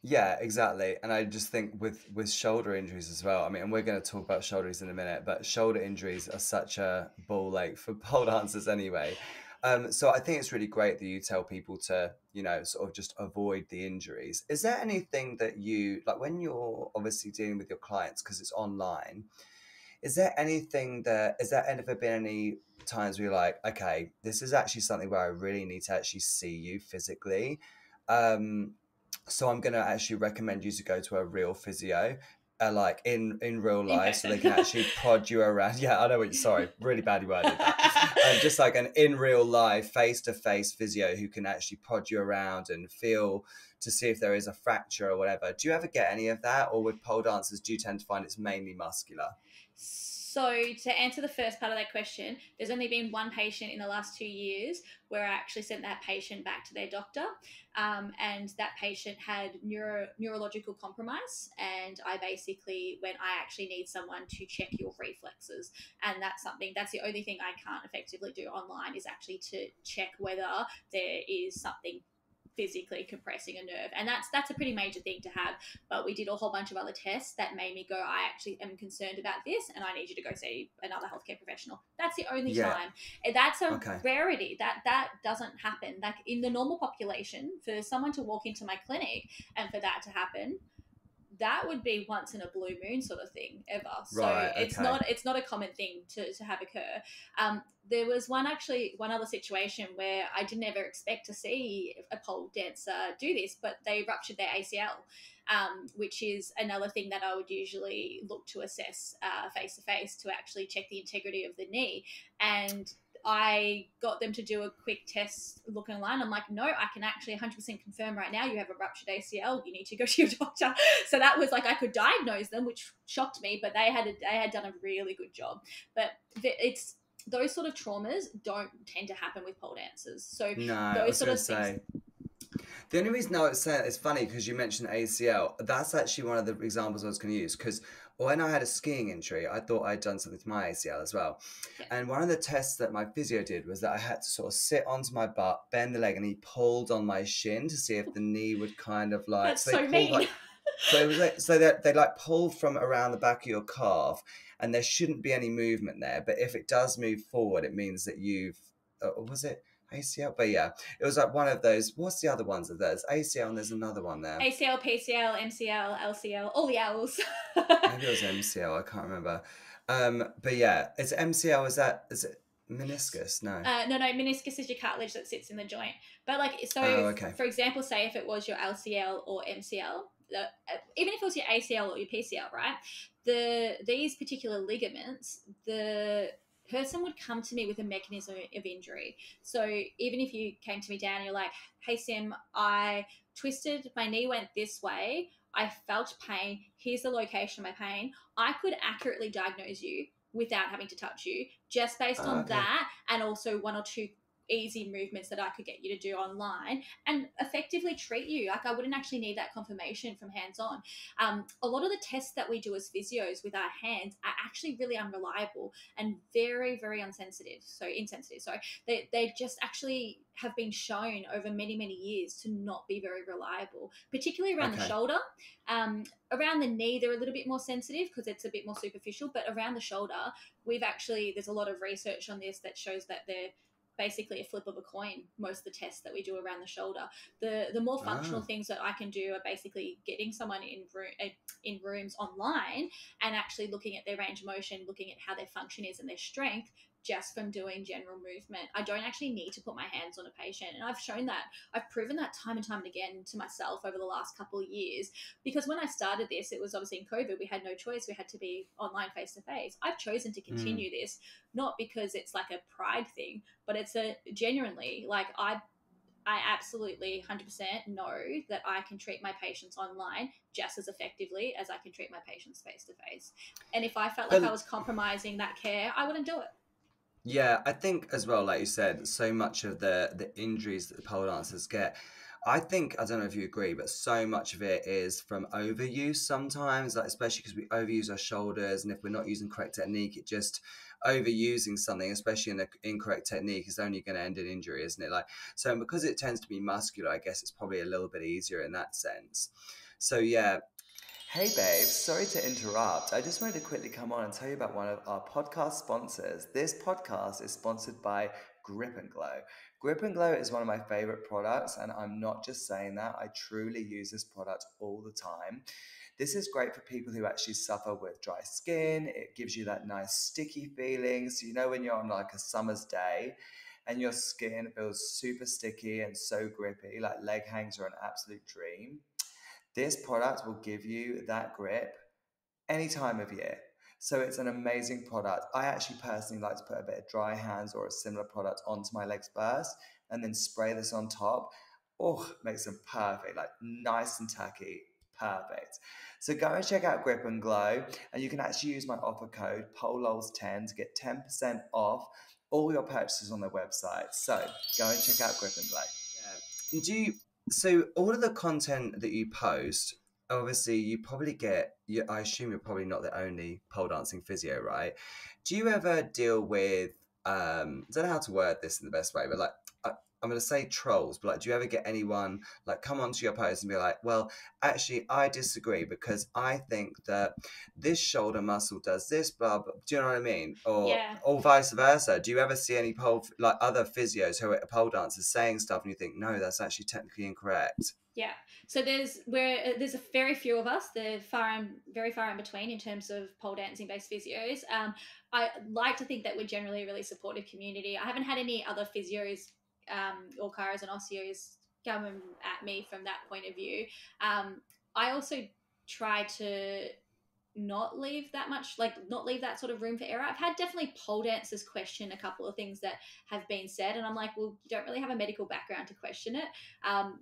Yeah, exactly. And I just think with shoulder injuries as well, I mean, and we're going to talk about shoulders in a minute, but shoulder injuries are such a ball ache for pole dancers anyway. So I think it's really great that you tell people to, sort of just avoid the injuries. Is there anything that you, like when you're obviously dealing with your clients, because it's online, has there ever been any times where you're like, okay, this is actually something where I really need to actually see you physically? So I'm going to actually recommend you to go to a real physio, like in real life, so they can actually prod you around. Yeah, I know. Sorry, really badly worded that. Just like an in real life, face-to-face physio who can actually prod you around and feel to see if there is a fracture or whatever. Do you ever get any of that? Or with pole dancers, do you tend to find it's mainly muscular? So to answer the first part of that question, there's only been one patient in the last 2 years where I actually sent that patient back to their doctor, and that patient had neurological compromise, and I basically went, I actually need someone to check your reflexes, and that's the only thing I can't effectively do online is actually to check whether there is something physically compressing a nerve, and that's a pretty major thing to have. But we did a whole bunch of other tests that made me go, I actually am concerned about this, and I need you to go see another healthcare professional. That's the only time. That's a rarity. That doesn't happen. Like in the normal population, for someone to walk into my clinic and for that to happen, that would be once in a blue moon sort of thing ever. So it's not a common thing to have occur. There was one other situation where I didn't ever expect to see a pole dancer do this, but they ruptured their ACL, which is another thing that I would usually look to assess face to face to actually check the integrity of the knee. And I got them to do a quick test looking online. I'm like, no, I can actually 100% confirm right now you have a ruptured ACL. You need to go to your doctor. So that was like, I could diagnose them, which shocked me, but they had done a really good job. But it's those sort of traumas don't tend to happen with pole dancers. So no, those sort of things. The only reason I was saying it's funny because you mentioned ACL. That's actually one of the examples I was going to use, because when I had a skiing injury, I thought I'd done something to my ACL as well. Yeah. And one of the tests that my physio did was that I had to sort of sit onto my butt, bend the leg, and he pulled on my shin to see if the knee would kind of like. That's so mean. So it was like, so they like pull from around the back of your calf, and there shouldn't be any movement there. But if it does move forward, it means that you've. Was it? ACL, but yeah, it was like one of those. What's the other ones of those? ACL, and there's another one there. ACL, PCL, MCL, LCL, all the L's. Maybe it was MCL. I can't remember. But yeah, it's MCL. Is it meniscus? No. No, meniscus is your cartilage that sits in the joint. But like, so Oh, okay. for example, say if it was your LCL or MCL, even if it was your ACL or your PCL, right? These particular ligaments, the person would come to me with a mechanism of injury. So even if you came to me down, you're like, "Hey Sim, I twisted, my knee went this way. I felt pain. Here's the location of my pain." I could accurately diagnose you without having to touch you, just based Oh, on okay. that, and also one or two easy movements that I could get you to do online and effectively treat you. Like, I wouldn't actually need that confirmation from hands on. A lot of the tests that we do as physios with our hands are actually really unreliable and very, very insensitive. Sorry. They just actually have been shown over many, many years to not be very reliable, particularly around the Okay. shoulder. Around the knee, they're a little bit more sensitive because it's a bit more superficial, but around the shoulder, there's a lot of research on this that shows that they're basically a flip of a coin, most of the tests that we do around the shoulder. The more functional Ah. things that I can do are basically getting someone in rooms online and actually looking at their range of motion, looking at how their function is and their strength, just from doing general movement. I don't actually need to put my hands on a patient, and I've proven that time and time and again to myself over the last couple of years. Because when I started this, it was obviously in COVID, we had no choice, we had to be online face to face. I've chosen to Mm. continue this, not because it's like a pride thing, but it's a genuinely, like, I absolutely 100% know that I can treat my patients online just as effectively as I can treat my patients face to face. And if I felt like I But was compromising that care, I wouldn't do it. yeah, I think as well, like you said, so much of the injuries that the pole dancers get, I think, I don't know if you agree, but so much of it is from overuse sometimes, like especially because we overuse our shoulders, and if we're not using correct technique, it just overusing something, especially in the incorrect technique, is only going to end in injury, isn't it? Like, so because it tends to be muscular, I guess it's probably a little bit easier in that sense. So yeah. Hey babes, sorry to interrupt. I just wanted to quickly come on and tell you about one of our podcast sponsors. This podcast is sponsored by Grip and Glow. Grip and Glow is one of my favorite products, and I'm not just saying that. I truly use this product all the time. This is great for people who actually suffer with dry skin. It gives you that nice sticky feeling. So, you know, when you're on like a summer's day and your skin feels super sticky and so grippy, like leg hangs are an absolute dream. This product will give you that grip any time of year. So it's an amazing product. I actually personally like to put a bit of dry hands or a similar product onto my legs first and then spray this on top. Oh, makes them perfect, like nice and tacky. Perfect. So go and check out Grip and Glow, and you can actually use my offer code POLOLS10 to get 10% off all your purchases on their website. So go and check out Grip and Glow. Yeah. So all of the content that you post, obviously you probably get, I assume you're probably not the only pole dancing physio, right? Do you ever deal with, I don't know how to word this in the best way, but like, I'm going to say trolls, but like, do you ever get anyone like come onto your post and be like, well, actually, I disagree because I think that this shoulder muscle does this, blah, blah. Do you know what I mean? Yeah. Or vice versa. Do you ever see any like other physios who are pole dancers saying stuff and you think, no, that's actually technically incorrect? Yeah. So there's a very few of us. They're very far in between in terms of pole dancing based physios. I like to think that we're generally a really supportive community. I haven't had any other physios or chiros and osteos come at me from that point of view. I also try to not leave that sort of room for error. I've had definitely pole dancers question a couple of things that have been said, and I'm like, well, you don't really have a medical background to question it. And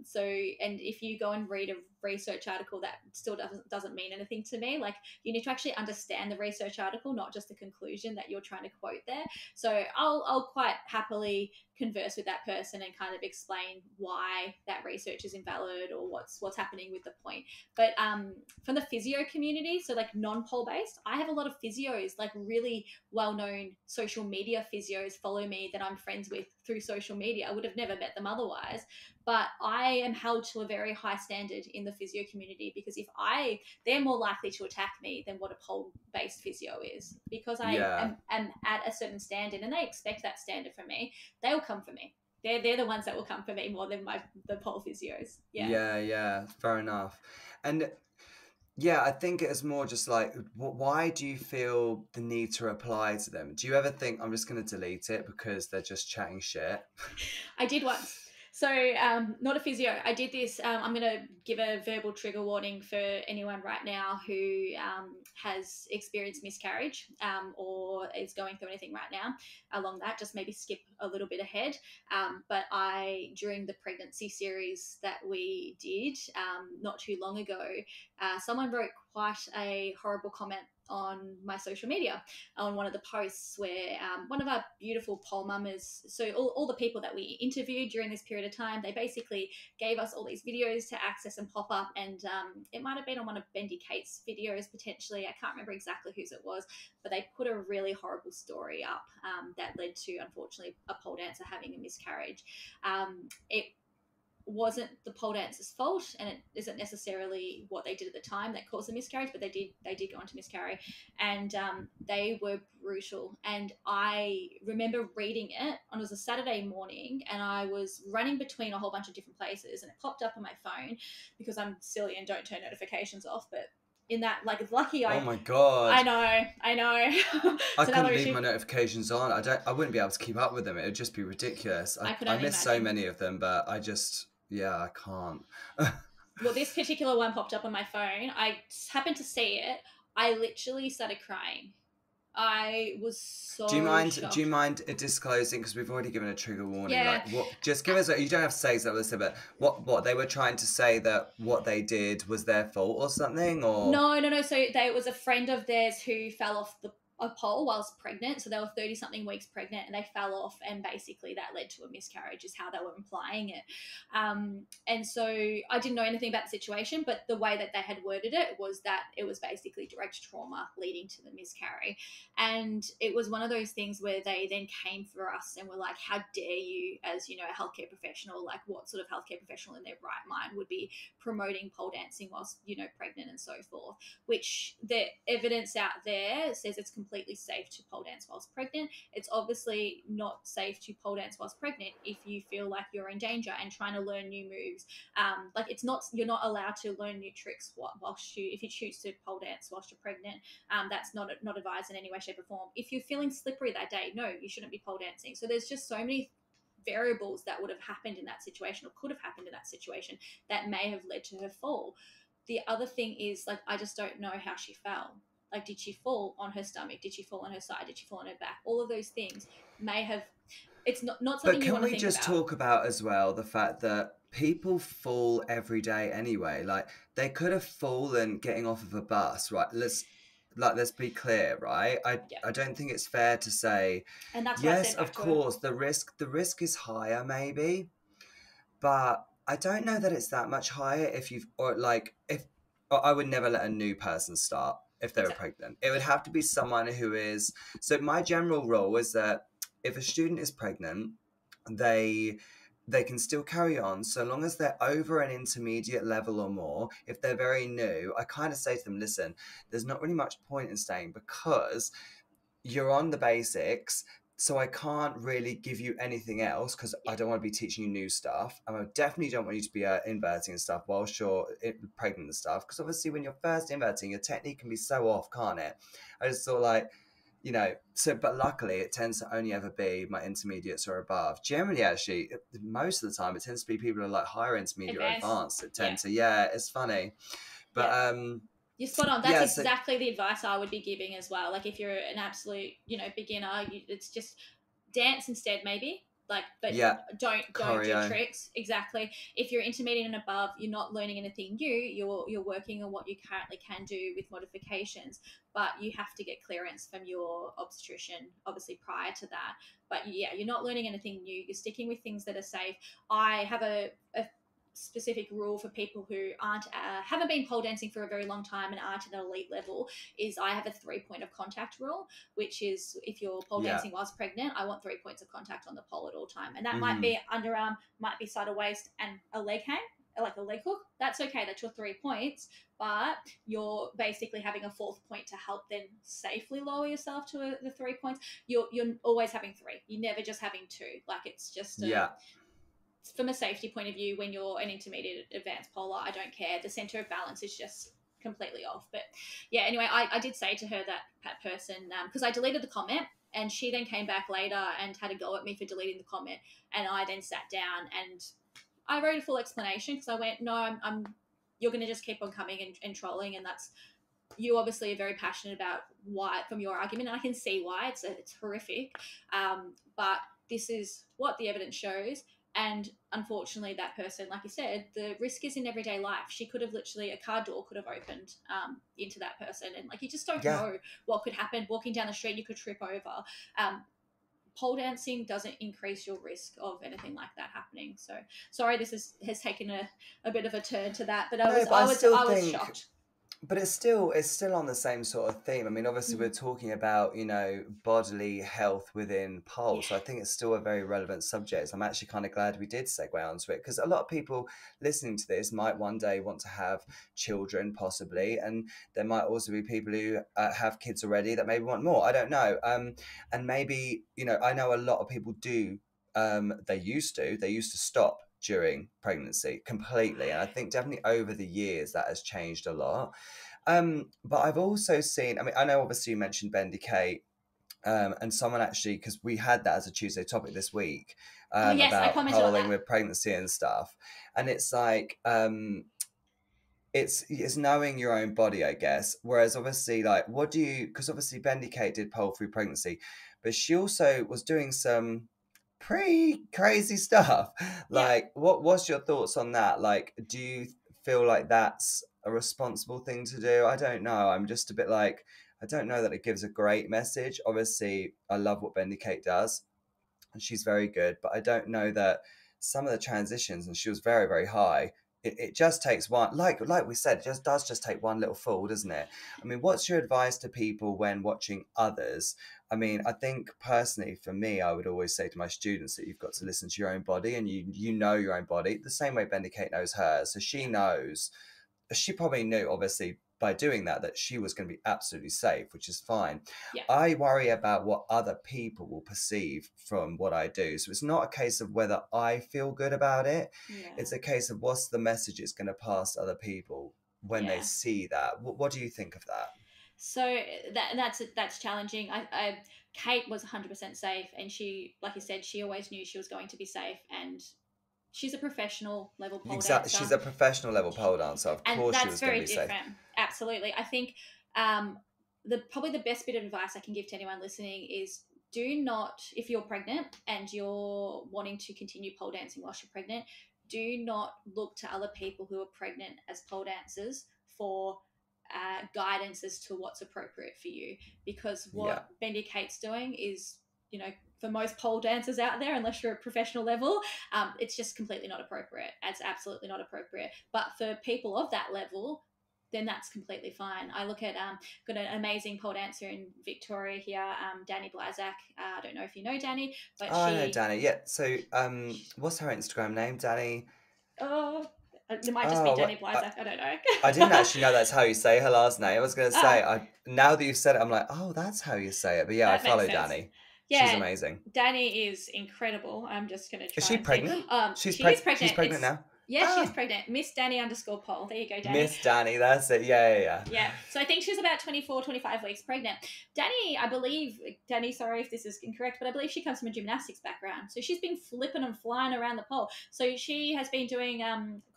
if you go and read a research article, that still doesn't mean anything to me. Like, you need to actually understand the research article, not just the conclusion that you're trying to quote there. So I'll quite happily converse with that person and kind of explain why that research is invalid or what's happening with the point. But from the physio community, so like non-pole based, I have a lot of physios, like really well-known social media physios follow me that I'm friends with through social media. I would have never met them otherwise. But I am held to a very high standard in the physio community because they're more likely to attack me than what a pole-based physio is, because I Yeah. am at a certain standard and they expect that standard from me. They'll come for me. they're the ones that will come for me more than the pole physios. Yeah, fair enough. And yeah, I think it's more just like, why do you feel the need to reply to them? Do you ever think I'm just going to delete it because they're just chatting shit? I did once. So, not a physio. I did this. I'm going to give a verbal trigger warning for anyone right now who has experienced miscarriage or is going through anything right now along that. Just maybe skip a little bit ahead. But during the pregnancy series that we did not too long ago, someone wrote quite a horrible comment on my social media on one of the posts where one of our beautiful pole mamas, so all the people that we interviewed during this period of time, they basically gave us all these videos to access and pop up, and it might have been on one of Bendy Kate's videos potentially. I can't remember exactly whose it was, but they put a really horrible story up that led to, unfortunately, a pole dancer having a miscarriage. It wasn't the pole dancer's fault, and it isn't necessarily what they did at the time that caused the miscarriage, but they did go on to miscarry, and they were brutal. And I remember reading it on, it was a Saturday morning, and I was running between a whole bunch of different places, and it popped up on my phone because I'm silly and don't turn notifications off. But in that, like, it's lucky Oh my God. I know. I couldn't leave my notifications on. I wouldn't be able to keep up with them. It would just be ridiculous. I miss so many of them, but I can't. Well, this particular one popped up on my phone. I happened to see it. I literally started crying. I was so Do you shocked. mind disclosing, because we've already given a trigger warning? Yeah. Like, what? Just give us. You don't have to say something, but what they were trying to say that what they did was their fault or something, or No. So it was a friend of theirs who fell off a pole whilst pregnant. So they were 30 something weeks pregnant, and they fell off, and basically that led to a miscarriage is how they were implying it. And so I didn't know anything about the situation, but the way that they had worded it was that it was basically direct trauma leading to the miscarry. And it was one of those things where they then came for us and were like, how dare you, as, you know, a healthcare professional, like what sort of healthcare professional in their right mind would be promoting pole dancing whilst, you know, pregnant and so forth, which the evidence out there says it's completely safe to pole dance whilst pregnant. It's obviously not safe to pole dance whilst pregnant if you feel like you're in danger and trying to learn new moves. Like, it's not, you're not allowed to learn new tricks if you choose to pole dance whilst you're pregnant. That's not advised in any way, shape or form. If you're feeling slippery that day, no, you shouldn't be pole dancing. So there's just so many variables that would have happened in that situation or could have happened in that situation that may have led to her fall. The other thing is, like, I just don't know how she fell. Like, did she fall on her stomach? Did she fall on her side? Did she fall on her back? All of those things may have, it's not something you want to think about. But can we just talk about as well the fact that people fall every day anyway? Like, they could have fallen getting off of a bus, right? Let's be clear, right? I don't think it's fair to say, and that's yes, of course, the risk is higher maybe, but I don't know that it's that much higher or I would never let a new person start if they were pregnant. It would have to be someone who is, so my general rule is that if a student is pregnant, they can still carry on so long as they're over an intermediate level or more. If they're very new, I kind of say to them, listen, there's not really much point in staying because you're on the basics. So I can't really give you anything else because I don't want to be teaching you new stuff. And I definitely don't want you to be inverting and stuff whilst you're pregnant and stuff. Because obviously when you're first inverting, your technique can be so off, can't it? I just thought like, you know, but luckily it tends to only ever be my intermediates or above. Generally, actually, most of the time it tends to be people who are like higher intermediate or advanced that tend to, it's funny. But you're spot on. That's exactly the advice I would be giving as well. Like, if you're an absolute, you know, beginner, it's just dance instead, maybe. Like, but don't do tricks. Exactly. If you're intermediate and above, you're not learning anything new. You're working on what you currently can do with modifications, but you have to get clearance from your obstetrician, obviously prior to that. But yeah, you're not learning anything new. You're sticking with things that are safe. I have a specific rule for people who haven't been pole dancing for a very long time and aren't at an elite level is I have a 3 point of contact rule, which is if you're pole dancing whilst pregnant, I want 3 points of contact on the pole at all time. And that might be underarm, might be side of waist and a leg hang. like a leg hook, that's okay. That's your 3 points, but you're basically having a fourth point to help then safely lower yourself to the 3 points. You're always having three. You're never just having two. Like it's just Yeah. from a safety point of view, when you're an intermediate advanced polar, I don't care. The center of balance is just completely off. But yeah, anyway, I did say to her that person, because I deleted the comment, and she then came back later and had a go at me for deleting the comment, and I then sat down and I wrote a full explanation, because I went, no, I'm you're going to just keep on coming and trolling, and that's, you obviously are very passionate about why, from your argument, and I can see why. It's horrific, but this is what the evidence shows. And unfortunately, that person, like you said, the risk is in everyday life. She could have literally, a car door could have opened into that person. And like, you just don't know what could happen. Walking down the street, you could trip over. Pole dancing doesn't increase your risk of anything like that happening. So sorry, this has taken a bit of a turn to that, but I was shocked. But it's still on the same sort of theme. I mean, obviously we're talking about, you know, bodily health within pole. So I think it's still a very relevant subject. I'm actually kind of glad we did segue onto it, because a lot of people listening to this might one day want to have children, possibly, and there might also be people who have kids already that maybe want more. I don't know. And maybe, you know, I know a lot of people do. They used to stop during pregnancy completely, and I think definitely over the years that has changed a lot. But I've also seen, I mean, I know obviously you mentioned Bendy Kate, and someone actually, because we had that as a Tuesday topic this week, yes, I about commented on polling that. with pregnancy and stuff, and it's like it's knowing your own body, I guess. Whereas obviously, like, what do you, because obviously Bendy Kate did pole through pregnancy, but she also was doing some pretty crazy stuff. Like, what's your thoughts on that? Like, do you feel like that's a responsible thing to do? I don't know. I'm just a bit like, I don't know that it gives a great message. Obviously, I love what Bendy Kate does, and she's very good, but I don't know that some of the transitions, and she was very, very high. It just takes one, like we said, it just take one little fall, doesn't it? I mean, what's your advice to people when watching others? I mean, I think personally for me, I would always say to my students that you've got to listen to your own body, and you know your own body the same way Bendy Kate knows hers. So she knows, she probably knew, obviously, by doing that she was going to be absolutely safe, which is fine. I worry about what other people will perceive from what I do. So it's not a case of whether I feel good about it. It's a case of what's the message it's going to pass to other people when they see that. What do you think of that? So that's challenging. Kate was 100% safe, and she, like you said, she always knew she was going to be safe, and she's a professional level pole dancer. She's a professional level pole dancer. Of course, she was going to be safe. Absolutely. I think probably the best bit of advice I can give to anyone listening is, do not, if you're pregnant and you're wanting to continue pole dancing whilst you're pregnant, do not look to other people who are pregnant as pole dancers for guidance as to what's appropriate for you, because what Bendy Kate's doing is, you know, for most pole dancers out there, unless you're at professional level, it's just completely not appropriate. It's absolutely not appropriate. But for people of that level, then that's completely fine. I look at got an amazing pole dancer in Victoria here, Danny Blazak. I don't know if you know Danny, but I know Danny. Yeah. So what's her Instagram name? Danny. It might just be Danny Blazak. I don't know. I didn't actually know that's how you say her last name. I was going to say, now that you've said it, I'm like, oh, that's how you say it. But yeah, I follow Danny. Yeah, she's amazing. Danny is incredible. I'm just going to try. Is she pregnant? She is pregnant. She's pregnant now. Yeah, she's pregnant. Miss Danny _Pole. There you go, Danny. Miss Danny, that's it. Yeah. Yeah. So I think she's about 24, 25 weeks pregnant. Danny, I believe, sorry if this is incorrect, but I believe she comes from a gymnastics background. So she's been flipping and flying around the pole. So she has been doing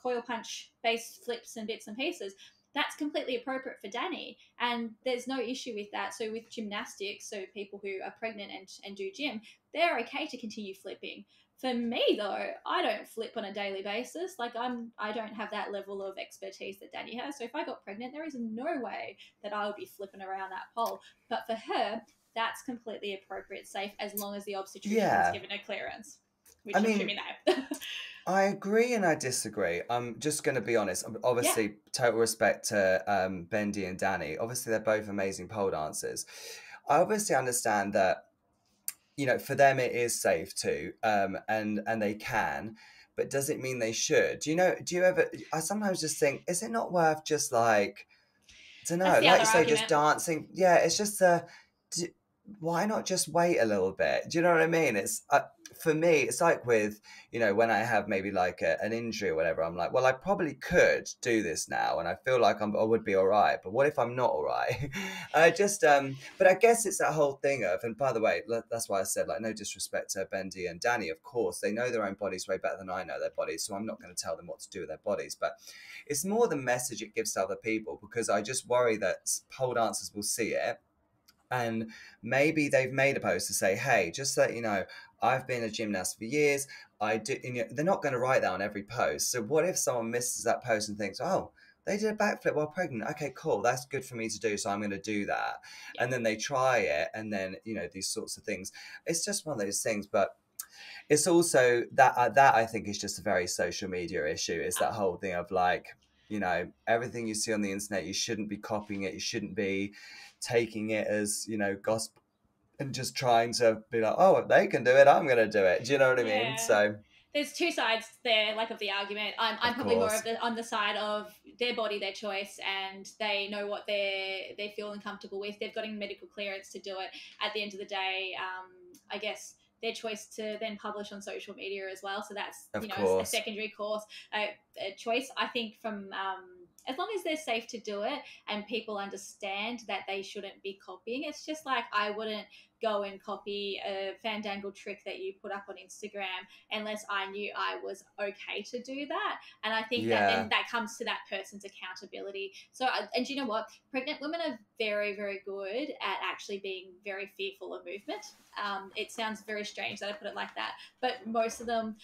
coil punch based flips and bits and pieces. That's completely appropriate for Danny, and there's no issue with that. So with gymnastics, so people who are pregnant and do gym, they're okay to continue flipping. For me, though, I don't flip on a daily basis. Like, I don't have that level of expertise that Danny has. So if I got pregnant, there is no way that I would be flipping around that pole. But for her, that's completely appropriate, safe, as long as the obstetrician has given her clearance. Which I'm assuming they have. I agree and I disagree. I'm just going to be honest. Obviously, total respect to Bendy and Danny. Obviously, they're both amazing pole dancers. I obviously understand that, you know, for them it is safe too, and they can. but does it mean they should? Do you ever, I sometimes just think, is it not worth just like, I don't That's know, the like other you say, just argument. dancing. Yeah, it's just d why not just wait a little bit? Do you know what I mean? It's for me, it's like with, when I have maybe like an injury or whatever, I'm like, well, I probably could do this now, and I feel like I would be all right. But what if I'm not all right? I just, but I guess it's that whole thing of, and by the way, that's why I said, like, no disrespect to Bendy and Danny, of course, they know their own bodies way better than I know their bodies, so I'm not going to tell them what to do with their bodies. But it's more the message it gives to other people, because I just worry that pole dancers will see it, and maybe they've made a post to say, hey, just so you know, I've been a gymnast for years. I do. They're not going to write that on every post. So what if someone misses that post and thinks, oh, they did a backflip while pregnant. Okay, cool. That's good for me to do. So I'm going to do that. Yeah. And then they try it. And then, these sorts of things. It's just one of those things. But it's also that I think is just a very social media issue. It's that whole thing of like, everything you see on the internet, you shouldn't be copying it. You shouldn't be taking it as, gospel, and just trying to be like, oh, if they can do it, I'm going to do it. Do you know what I mean? Yeah. So, There's two sides there, like, of the argument. I'm of probably more course. on the side of their body, their choice, and they know what they're feeling comfortable with. They've got medical clearance to do it. At the end of the day, I guess their choice to then publish on social media as well. So that's Of a course. secondary course, a choice. I think from as long as they're safe to do it and people understand that they shouldn't be copying. It's just like I wouldn't go and copy a fandangle trick that you put up on Instagram unless I knew I was okay to do that. And I think that then Yeah. that comes to that person's accountability. So, and you know what? Pregnant women are very, very good at actually being very fearful of movement. It sounds very strange that I put it like that, but most of them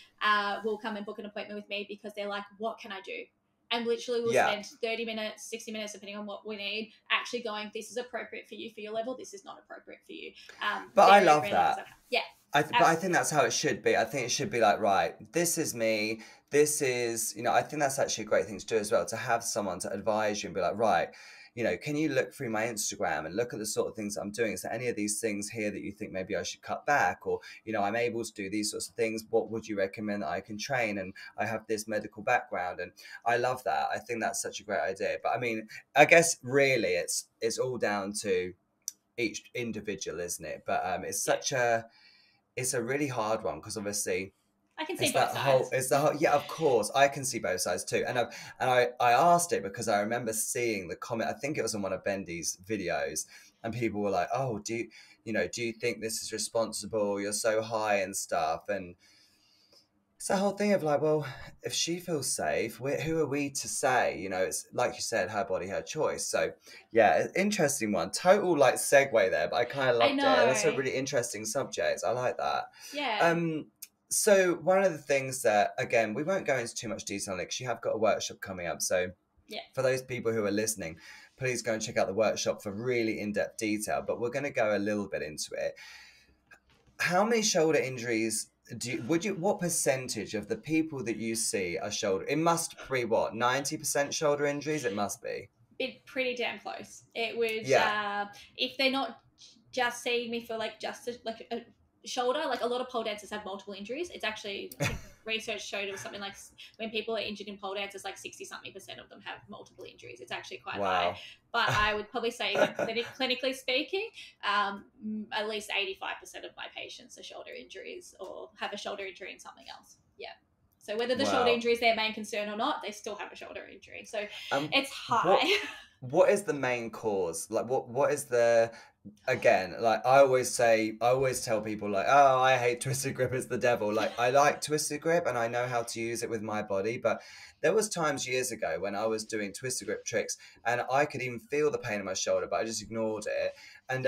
will come and book an appointment with me because they're like, what can I do? And literally we'll Yeah. spend 30 minutes, 60 minutes, depending on what we need, actually going, this is appropriate for you for your level, this is not appropriate for you. But I Very love rarely does that. that. Yeah. But I think that's how it should be. I think it should be like, right, this is me. This is, I think that's actually a great thing to do as well, to have someone to advise you and be like, right, can you look through my Instagram and look at the sort of things that I'm doing? Is there any of these things here that you think maybe I should cut back? Or, I'm able to do these sorts of things. What would you recommend that I can train? And I have this medical background. And I love that. I think that's such a great idea. But I mean, I guess really it's all down to each individual, isn't it? But it's a really hard one, because obviously I can see both sides. it's the whole, yeah, of course, I can see both sides too. And I asked it because I remember seeing the comment, I think it was on one of Bendy's videos, and people were like, oh, do you think this is responsible? You're so high and stuff. And it's the whole thing of like, well, if she feels safe, who are we to say? It's like you said, her body, her choice. So, yeah, interesting one. Total like segue there, but I kind of I loved it. And that's a know. really interesting subject. I like that. Yeah. So one of the things that, again, we won't go into too much detail on it because you have got a workshop coming up. So, Yeah. for those people who are listening, please go and check out the workshop for really in-depth detail. But we're going to go a little bit into it. How many shoulder injuries what percentage of the people that you see are shoulder? It must be what, 90% shoulder injuries? It must be. It's pretty damn close. It would, Yeah. if they're not just seeing me for like just a shoulder, like a lot of pole dancers have multiple injuries. It's actually, I think research showed it was something like when people are injured in pole dances, like 60-something% of them have multiple injuries. It's actually quite high. But I would probably say, like, clinically speaking, at least 85% of my patients are shoulder injuries or have a shoulder injury in something else. Yeah. So whether the shoulder injury is their main concern or not, they still have a shoulder injury. So it's high. What is the main cause? Like, what is the, again, like I always tell people, like, oh, I hate twisted grip, it's the devil. Like, I like twisted grip and I know how to use it with my body, but there was times years ago when I was doing twisted grip tricks and I could even feel the pain in my shoulder, but I just ignored it. And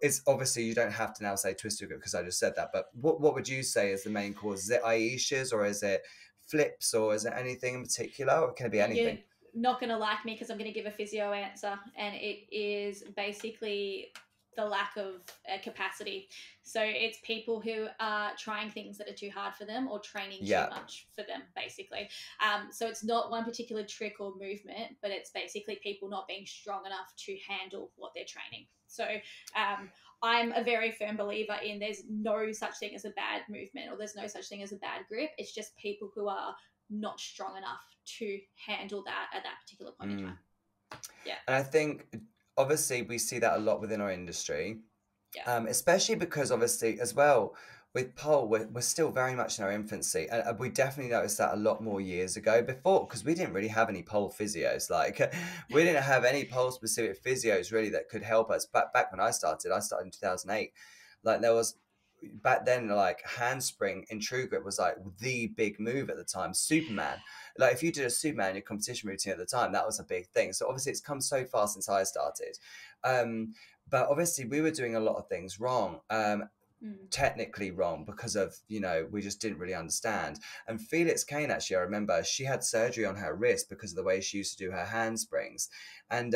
it's obviously, you don't have to now say twisted grip because I just said that, but what would you say is the main cause? Is it Aisha's, or is it flips, or is it anything in particular, or can it be anything? You're not going to like me because I'm going to give a physio answer, and it is basically the lack of capacity. So it's people who are trying things that are too hard for them or training too much for them, basically. So it's not one particular trick or movement, but it's basically people not being strong enough to handle what they're training. So I'm a very firm believer in there's no such thing as a bad movement, or there's no such thing as a bad grip. It's just people who are not strong enough to handle that at that particular point in time. Yeah. And I think obviously we see that a lot within our industry, Yeah. especially because obviously as well with pole, we're still very much in our infancy, and we definitely noticed that a lot more years ago before, because we didn't really have any pole physios. Like we didn't have any pole specific physios really that could help us. Back when I started in 2008. Like there was back then, like handspring in true grip was like the big move at the time. Superman, like if you did a Superman in your competition routine at the time, that was a big thing. So obviously it's come so far since I started, but obviously we were doing a lot of things wrong, technically wrong, because of, you know, we just didn't really understand. And Felix Kane, actually, I remember she had surgery on her wrist because of the way she used to do her handsprings. And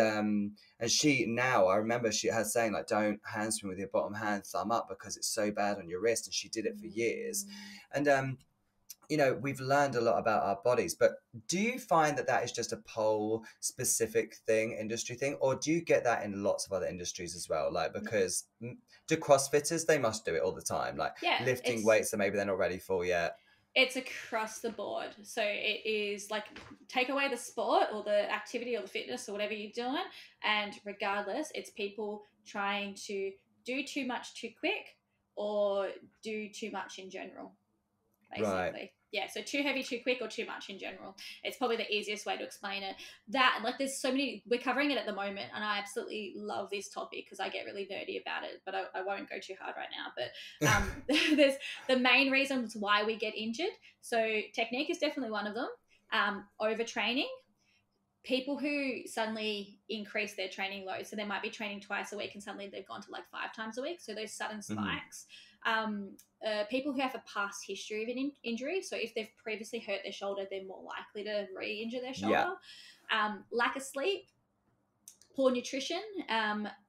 she now, I remember she had saying like, don't handspring with your bottom hand, thumb up, because it's so bad on your wrist. And she did it for years. And you know, we've learned a lot about our bodies, but do you find that that is just a pole specific thing, industry thing, or do you get that in lots of other industries as well? Like, because do CrossFitters, they must do it all the time, like lifting weights that maybe they're not ready for yet. It's across the board. So it is like, take away the sport or the activity or the fitness or whatever you're doing, and regardless, it's people trying to do too much too quick or do too much in general, basically. Right. Yeah, so too heavy, too quick, or too much in general. It's probably the easiest way to explain it. That, like, there's so many, we're covering it at the moment, and I absolutely love this topic because I get really nerdy about it, but I won't go too hard right now. But there's the main reasons why we get injured. So technique is definitely one of them. Overtraining. People who suddenly increase their training load, so they might be training twice a week and suddenly they've gone to like 5 times a week. So those sudden spikes. People who have a past history of an injury. So if they've previously hurt their shoulder, they're more likely to re-injure their shoulder. Lack of sleep, poor nutrition,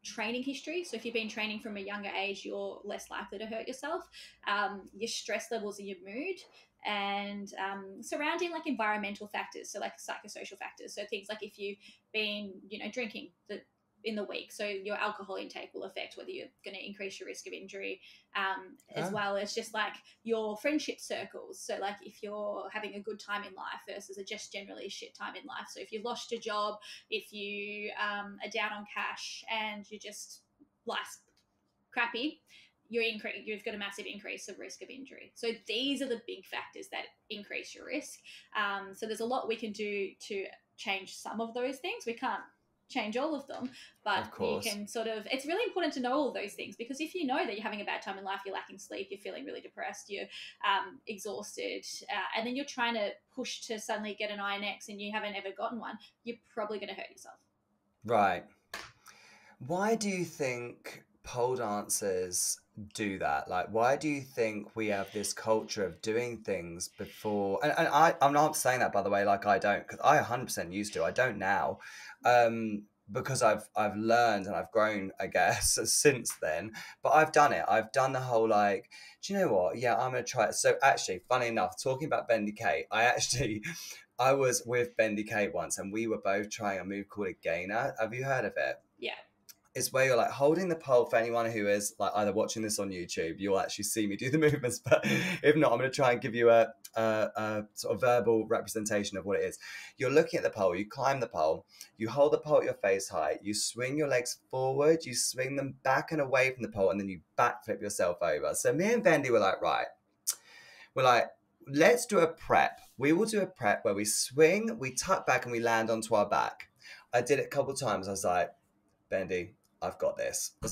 training history. So if you've been training from a younger age, you're less likely to hurt yourself. Your stress levels and your mood, and surrounding like environmental factors, so like psychosocial factors. So things like if you've been, you know, drinking in the week, so your alcohol intake will affect whether you're going to increase your risk of injury, as well as just like your friendship circles. So like if you're having a good time in life versus a just generally shit time in life. So if you've lost your job, if you are down on cash and you just life's crappy, you've got a massive increase of risk of injury. So these are the big factors that increase your risk. So there's a lot we can do to change some of those things. We can't change all of them, but you can sort of, it's really important to know all of those things, because if you know that you're having a bad time in life, you're lacking sleep, you're feeling really depressed, you're exhausted, and then you're trying to push to suddenly get an INX and you haven't ever gotten one, you're probably going to hurt yourself. Right. Why do you think pole dancers do that? Like, why do you think we have this culture of doing things before? And I'm not saying that, by the way, like I don't, because I 100% used to. I don't now, because I've learned and I've grown, I guess, since then. But I've done it. I've done the whole like, do you know what? Yeah, I'm gonna try it. So actually, funny enough, talking about Bendy Kate, I was with Bendy Kate once, and we were both trying a move called a gainer. Have you heard of it? Yeah. It's where you're like holding the pole. For anyone who is like either watching this on YouTube, you'll actually see me do the movements. But if not, I'm going to try and give you a sort of verbal representation of what it is. You're looking at the pole, you climb the pole, you hold the pole at your face height, you swing your legs forward, you swing them back and away from the pole, and then you backflip yourself over. So me and Bendy were like, right, we're like, let's do a prep. We will do a prep where we swing, we tuck back, and we land onto our back. I did it a couple of times. I was like, Bendy, I've got this. I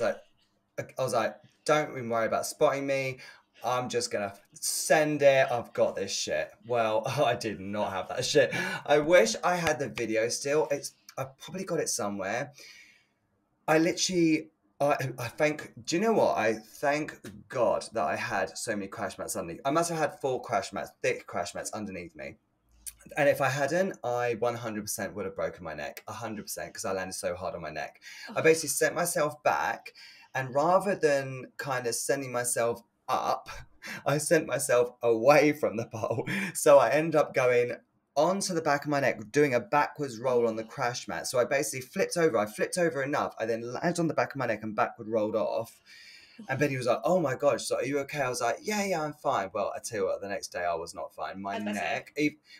was like, don't even worry about spotting me. I'm just going to send it. I've got this shit. Well, I did not have that shit. I wish I had the video still. I probably got it somewhere. I thank, do you know what? I thank God that I had so many crash mats underneath. I must have had 4 crash mats, thick crash mats underneath me. And if I hadn't, I 100% would have broken my neck, 100%, because I landed so hard on my neck. I basically sent myself back, and rather than kind of sending myself up, I sent myself away from the pole. So I ended up going onto the back of my neck, doing a backwards roll on the crash mat. So I basically flipped over. I flipped over enough. I then landed on the back of my neck and backward rolled off. And Benny was like, "Oh my gosh, so are you okay?" I was like, yeah, I'm fine. Well, I tell you what, the next day I was not fine. My neck,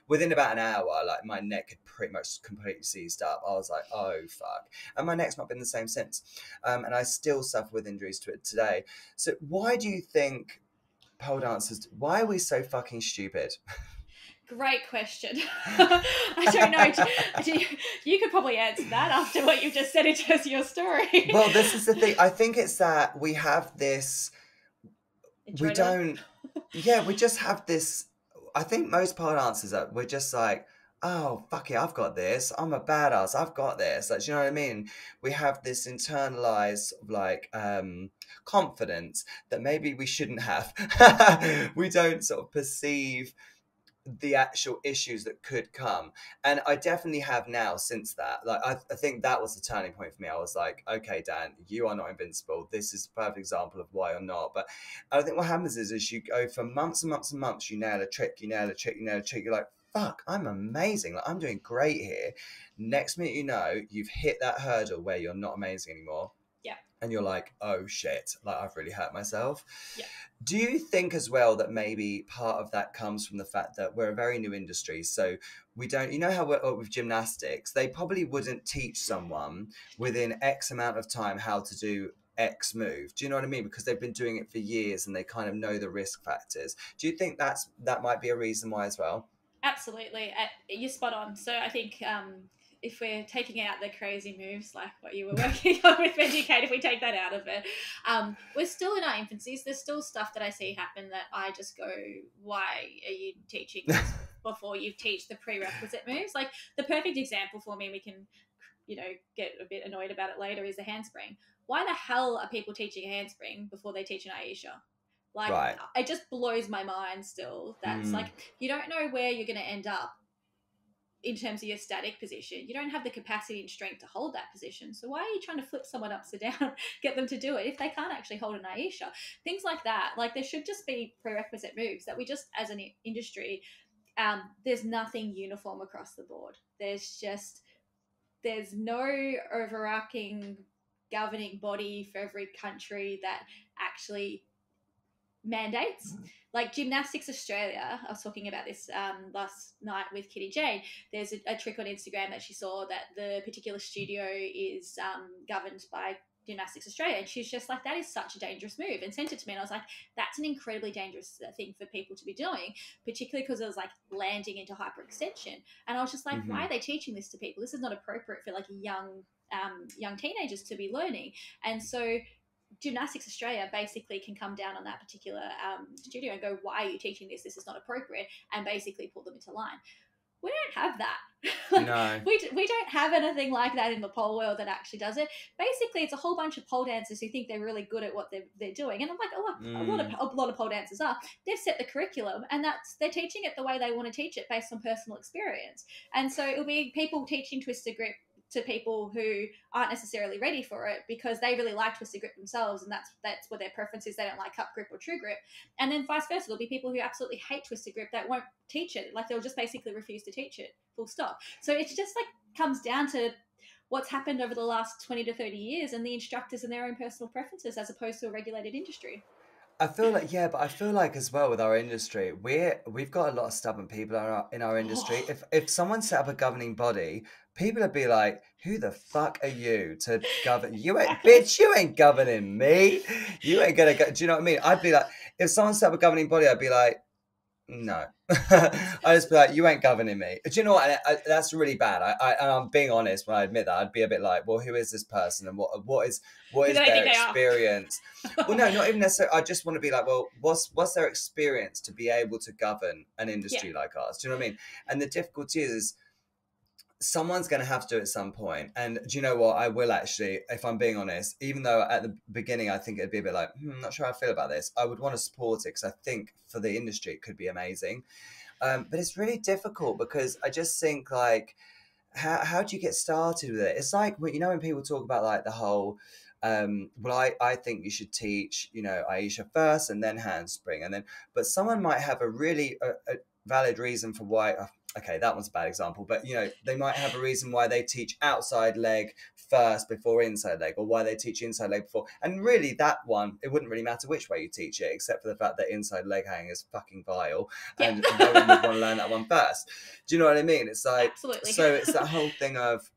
within about an hour, like my neck had pretty much completely seized up. I was like, oh fuck. And my neck's not been the same since. And I still suffer with injuries to it today. So why do you think pole dancers, why are we so fucking stupid? Great question. I don't know. You could probably answer that after what you've just said in terms of your story. Well, this is the thing. I think it's that we have this, we just have this, I think most pole dancers we're just like, oh, fuck it, I've got this. I'm a badass. I've got this. Like, do you know what I mean? We have this internalized sort of like confidence that maybe we shouldn't have. We don't sort of perceive the actual issues that could come, and I definitely have now since that. Like I think that was the turning point for me. I was like, okay, Dan, you are not invincible. This is a perfect example of why you're not. But I think what happens is you go for months and months and months, you nail a trick, you nail a trick, you nail a trick, you're like, fuck, I'm amazing, like I'm doing great here. Next minute, you know, you've hit that hurdle where you're not amazing anymore. Yeah. And you're like, oh shit, like I've really hurt myself. Yeah. Do you think as well that maybe part of that comes from the fact that we're a very new industry? So we don't, you know how we're with gymnastics, they probably wouldn't teach someone within X amount of time how to do X move. Do you know what I mean? Because they've been doing it for years and they kind of know the risk factors. Do you think that might be a reason why as well? Absolutely. You're spot on. So I think if we're taking out the crazy moves like what you were working on with Educate, if we take that out of it, we're still in our infancies. There's still stuff that I see happen that I just go, why are you teaching this before you teach the prerequisite moves? Like the perfect example for me, we can, get a bit annoyed about it later, is the handspring. Why the hell are people teaching a handspring before they teach an Aisha? Like, right. It just blows my mind still. That's like, you don't know where you're going to end up in terms of your static position. You don't have the capacity and strength to hold that position. So why are you trying to flip someone upside down, get them to do it if they can't actually hold an Aisha? Things like that. Like there should just be prerequisite moves that we just, as an industry, there's nothing uniform across the board. There's no overarching governing body for every country that actually mandates. Like Gymnastics Australia, I was talking about this last night with Kitty Jane. There's a trick on Instagram that she saw that the particular studio is governed by Gymnastics Australia, and she's just like, that is such a dangerous move, and sent it to me, and I was like, that's an incredibly dangerous thing for people to be doing, particularly because it was like landing into hyperextension. And I was just like, why are they teaching this to people? This is not appropriate for like young teenagers to be learning. And so Gymnastics Australia basically can come down on that particular studio and go, why are you teaching this? This is not appropriate, and basically pull them into line. We don't have that. No. We don't have anything like that in the pole world that actually does it. Basically, it's a whole bunch of pole dancers who think they're really good at what they're doing. And I'm like, a lot of pole dancers are. They've set the curriculum, and they're teaching it the way they want to teach it based on personal experience. And so it'll be people teaching twisted grip to people who aren't necessarily ready for it because they really like twisted grip themselves, and that's what their preference is. They don't like cup grip or true grip. And then vice versa, there'll be people who absolutely hate twisted grip that won't teach it. Like they'll just basically refuse to teach it, full stop. So it's just like comes down to what's happened over the last 20 to 30 years and the instructors and their own personal preferences as opposed to a regulated industry. I feel like, yeah, but I feel like as well with our industry, we've got a lot of stubborn people in our industry. If someone set up a governing body, people would be like, who the fuck are you to govern? Bitch, you ain't governing me. You ain't gonna go. Do you know what I mean? I'd be like, if someone set up a governing body, I'd be like, no. I just be like, you ain't governing me. Do you know what? That's really bad. I'm being honest when I admit that. I'd be a bit like, well, who is this person and what is their experience? Well, no, not even necessarily. I just want to be like, well, what's their experience to be able to govern an industry like ours? Do you know what I mean? And the difficulty is someone's going to have to do it at some point. And do you know what? I will actually, if I'm being honest, even though at the beginning I think it'd be a bit like, I'm not sure how I feel about this, I would want to support it because I think for the industry it could be amazing. But it's really difficult because I just think like, how do you get started with it? It's like, you know, when people talk about like the whole, well, I think you should teach, you know, Aisha first and then handspring. And then, but someone might have a really a valid reason for why, okay, that one's a bad example, but you know, they might have a reason why they teach outside leg first before inside leg, or why they teach inside leg before. And really, that one, it wouldn't really matter which way you teach it, except for the fact that inside leg hang is fucking vile, Yeah. and no one would want to learn that one first. Do you know what I mean? It's like, Absolutely. so it's that whole thing of,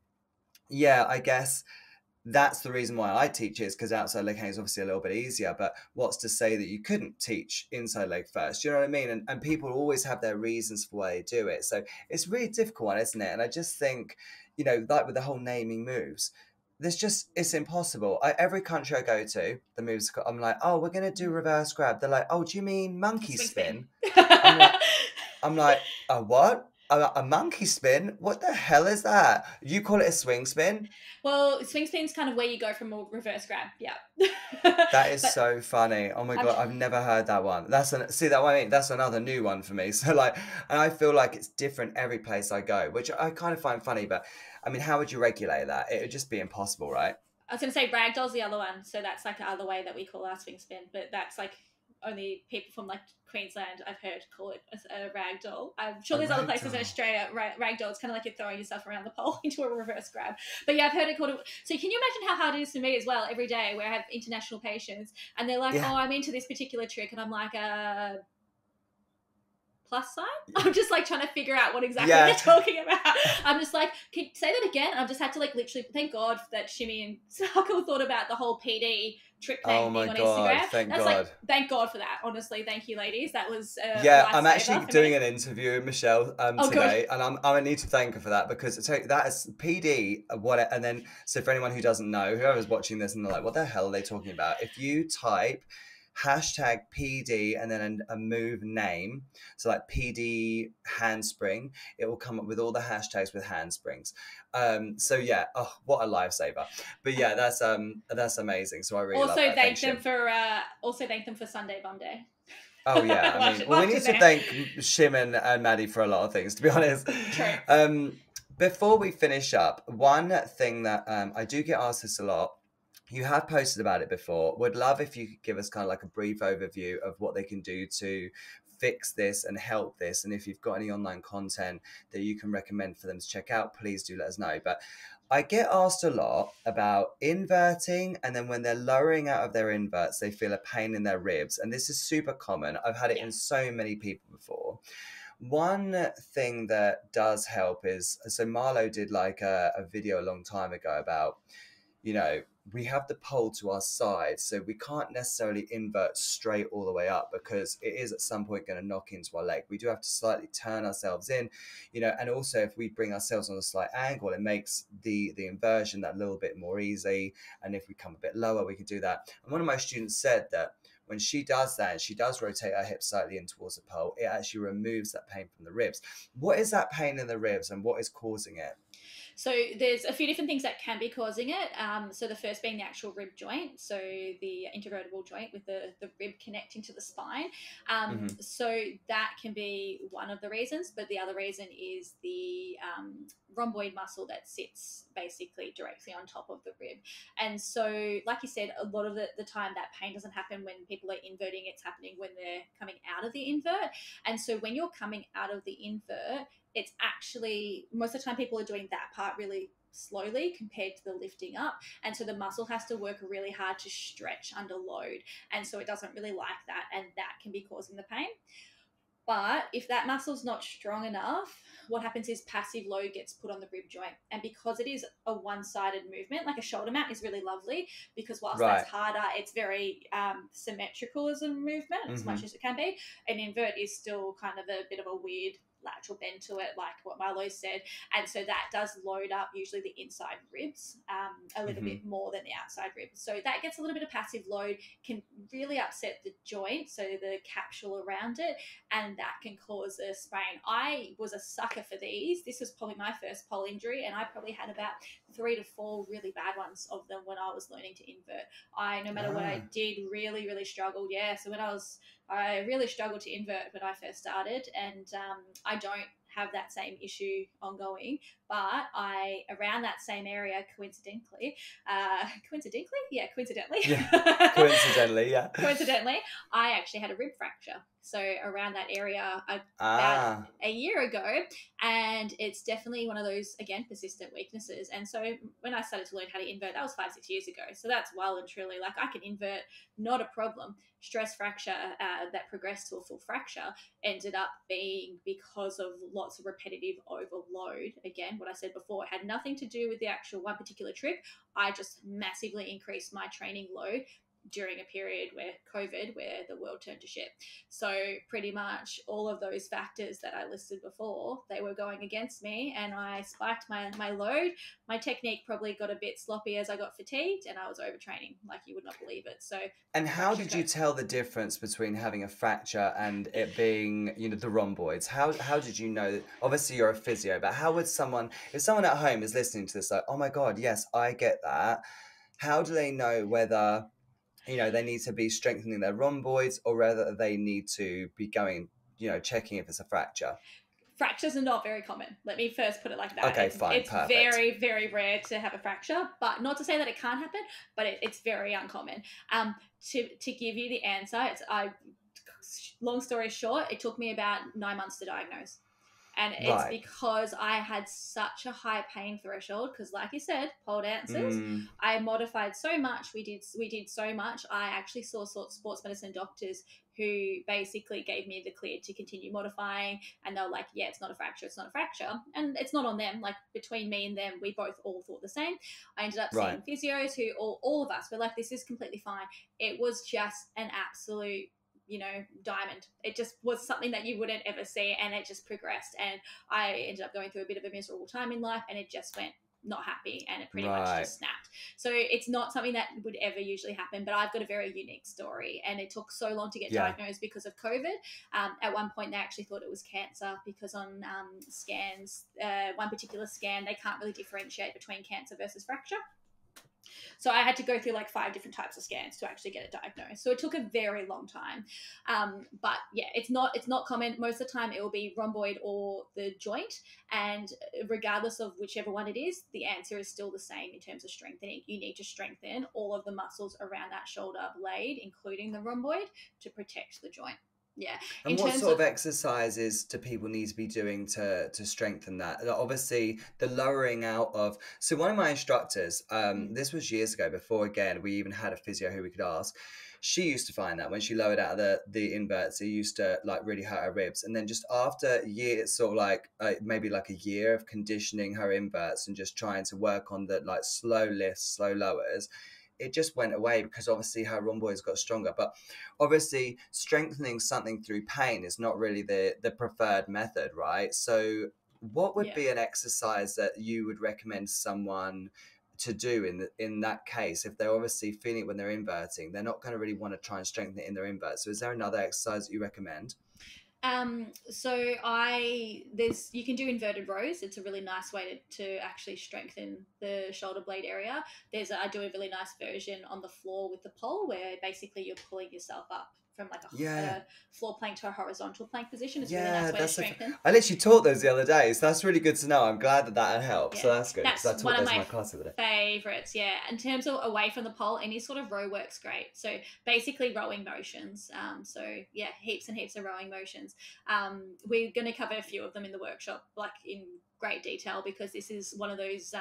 yeah, I guess that's the reason why I teach it, is because outside leg hang is obviously a little bit easier, but what's to say that you couldn't teach inside leg first? Do you know what I mean? And people always have their reasons for why they do it. So it's a really difficult one, isn't it? And I just think, you know, like with the whole naming moves, it's impossible. Every country I go to, the moves, I'm like, oh, we're going to do reverse grab. They're like, oh, do you mean monkey Swing spin? spin. I'm like, a what? A monkey spin? What the hell is that? You call it a swing spin? Well, swing spin's kind of where you go from a reverse grab. Yeah. That is But so funny. Oh my I'm God, I've never heard that one. See that one? I mean, that's another new one for me. So like, and I feel like it's different every place I go, which I kind of find funny. But I mean, how would you regulate that? It would just be impossible, right? I was going to say ragdoll's the other one. So that's like the other way that we call our swing spin. But that's like only people from like Queensland, I've heard, call it a ragdoll. I'm sure A there's other places in ragdoll. Australia. Ragdoll, it's kind of like you're throwing yourself around the pole into a reverse grab. But yeah, I've heard it called so can you imagine how hard it is for me as well every day where I have international patients and they're like, Yeah. oh, I'm into this particular trick. And I'm like, plus sign? I'm just like trying to figure out what exactly Yeah. they're talking about. I'm just like, can you say that again? I've just had to like literally, thank God that Shimmy and Sako thought about the whole PD trick Oh name my thing on God, Instagram. thank That's God. like, thank God for that. Honestly, thank you, ladies. That was Yeah, a I'm lifesaver actually for doing me. an interview with Michelle Oh, today, good. and I'm gonna need to thank her for that, because that is PD and then, so for anyone who doesn't know, whoever's watching this and they're like, what the hell are they talking about? If you type hashtag PD and then a move name, so like PD handspring, it will come up with all the hashtags with handsprings. So yeah, oh, what a lifesaver. But yeah, that's amazing. So I really love Also that. thank Thanks, them for Sunday Bum Day. Oh yeah, I mean, well, we need to thank Shim and Maddie for a lot of things, to be honest. True. Before we finish up, one thing that I do get asked this a lot. You have posted about it before. Would love if you could give us kind of like a brief overview of what they can do to fix this and help this. And if you've got any online content that you can recommend for them to check out, please do let us know. But I get asked a lot about inverting, and then when they're lowering out of their inverts, they feel a pain in their ribs. And this is super common. I've had it in so many people before. One thing that does help is, so Marlo did like a video a long time ago about, you know, we have the pole to our side, so we can't necessarily invert straight all the way up, because it is at some point going to knock into our leg. We do have to slightly turn ourselves in, you know, and also if we bring ourselves on a slight angle, it makes the inversion that little bit more easy. And if we come a bit lower, we can do that. And one of my students said that when she does that and she does rotate her hips slightly in towards the pole, it actually removes that pain from the ribs. What is that pain in the ribs and what is causing it? So there's a few different things that can be causing it. So the first being the actual rib joint, so the intervertebral joint with the rib connecting to the spine. So that can be one of the reasons, but the other reason is the rhomboid muscle that sits basically directly on top of the rib. And so, like you said, a lot of the time that pain doesn't happen when people are inverting, it's happening when they're coming out of the invert. And so when you're coming out of the invert, it's actually, most of the time people are doing that part really slowly compared to the lifting up. And so the muscle has to work really hard to stretch under load. And so it doesn't really like that. And that can be causing the pain. But if that muscle's not strong enough, what happens is passive load gets put on the rib joint. And because it is a one-sided movement, like a shoulder mount is really lovely, because whilst that's harder, it's very symmetrical as a movement, as much as it can be. An invert is still kind of a bit of a weird lateral bend to it, like what Marlo said. And so that does load up usually the inside ribs a little bit more than the outside ribs. So that gets a little bit of passive load, can really upset the joint, so the capsule around it, and that can cause a sprain. I was a sucker for these. This was probably my first pole injury, and I probably had about 3 to 4 really bad ones of them when I was learning to invert. No matter what I did, really, really struggled. Yeah, so I really struggled to invert when I first started, and I don't have that same issue ongoing, but around that same area, coincidentally, I actually had a rib fracture. So around that area, about Ah, a year ago, and it's definitely one of those, again, persistent weaknesses. And so when I started to learn how to invert, that was 5-6 years ago. So that's well and truly, like, I can invert, not a problem. Stress fracture that progressed to a full fracture ended up being because of lots of repetitive overload. Again, what I said before, it had nothing to do with the actual one particular trip. I just massively increased my training load during a period where COVID, where the world turned to shit. So pretty much all of those factors that I listed before, they were going against me, and I spiked my load. My technique probably got a bit sloppy as I got fatigued, and I was overtraining like you would not believe it. So and how fracture did you code. tell the difference between having a fracture and it being, the rhomboids? How did you know that? Obviously, you're a physio, but how would someone, if someone at home is listening to this, like, oh my God, yes, I get that. How do they know whether, they need to be strengthening their rhomboids or whether they need to be going, checking if it's a fracture? Fractures are not very common. Let me first put it like that. Okay, It's fine, it's perfect. very, very rare to have a fracture, but not to say that it can't happen, but it's very uncommon. To give you the answer, long story short, it took me about 9 months to diagnose. And it's Right. because I had such a high pain threshold, because like you said, pole dancers, Mm, I modified so much. We did so much. I actually saw sports medicine doctors who basically gave me the clear to continue modifying, and they were like, yeah, it's not a fracture, it's not a fracture. And it's not on them. Like, between me and them, we both all thought the same. I ended up right. seeing physios who all of us were like, this is completely fine. It was just an absolute, diamond. It just was something that you wouldn't ever see, and it just progressed. And I ended up going through a bit of a miserable time in life, and it just went not happy, and it pretty much Right. just snapped. So it's not something that would ever usually happen, but I've got a very unique story, and it took so long to get Yeah. diagnosed because of COVID. At one point, they actually thought it was cancer, because on scans, one particular scan, they can't really differentiate between cancer versus fracture. So I had to go through like 5 different types of scans to actually get it diagnosed. So it took a very long time. But yeah, it's not common. Most of the time it will be rhomboid or the joint. And regardless of whichever one it is, the answer is still the same in terms of strengthening. You need to strengthen all of the muscles around that shoulder blade, including the rhomboid, to protect the joint. Yeah. In And what terms sort of of exercises do people need to be doing to strengthen that? Obviously, the lowering out of. So one of my instructors, this was years ago, before again we even had a physio who we could ask. She used to find that when she lowered out the inverts, it used to like really hurt her ribs. And then just after years, sort of like maybe like a year of conditioning her inverts and just trying to work on the like slow lifts, slow lowers, it just went away because obviously her rhomboids got stronger. But obviously strengthening something through pain is not really the preferred method, right? So what would yeah. be an exercise that you would recommend someone to do in that case? If they're obviously feeling it when they're inverting, they're not going to really want to try and strengthen it in their invert. So is there another exercise that you recommend? So there's you can do inverted rows. It's a really nice way to actually strengthen the shoulder blade area. I do a really nice version on the floor with the pole, where basically you're pulling yourself up from like Yeah. a floor plank to a horizontal plank position. It's a really Yeah, nice way to strengthen. I literally taught those the other day, so that's really good to know. I'm glad that that helped. So Yeah, that's good because I that's taught one of those in my my class the other day. favorites. Yeah, in terms of away from the pole, any sort of row works great. So basically, rowing motions. So yeah, heaps and heaps of rowing motions. We're going to cover a few of them in the workshop, like in great detail, because this is one of those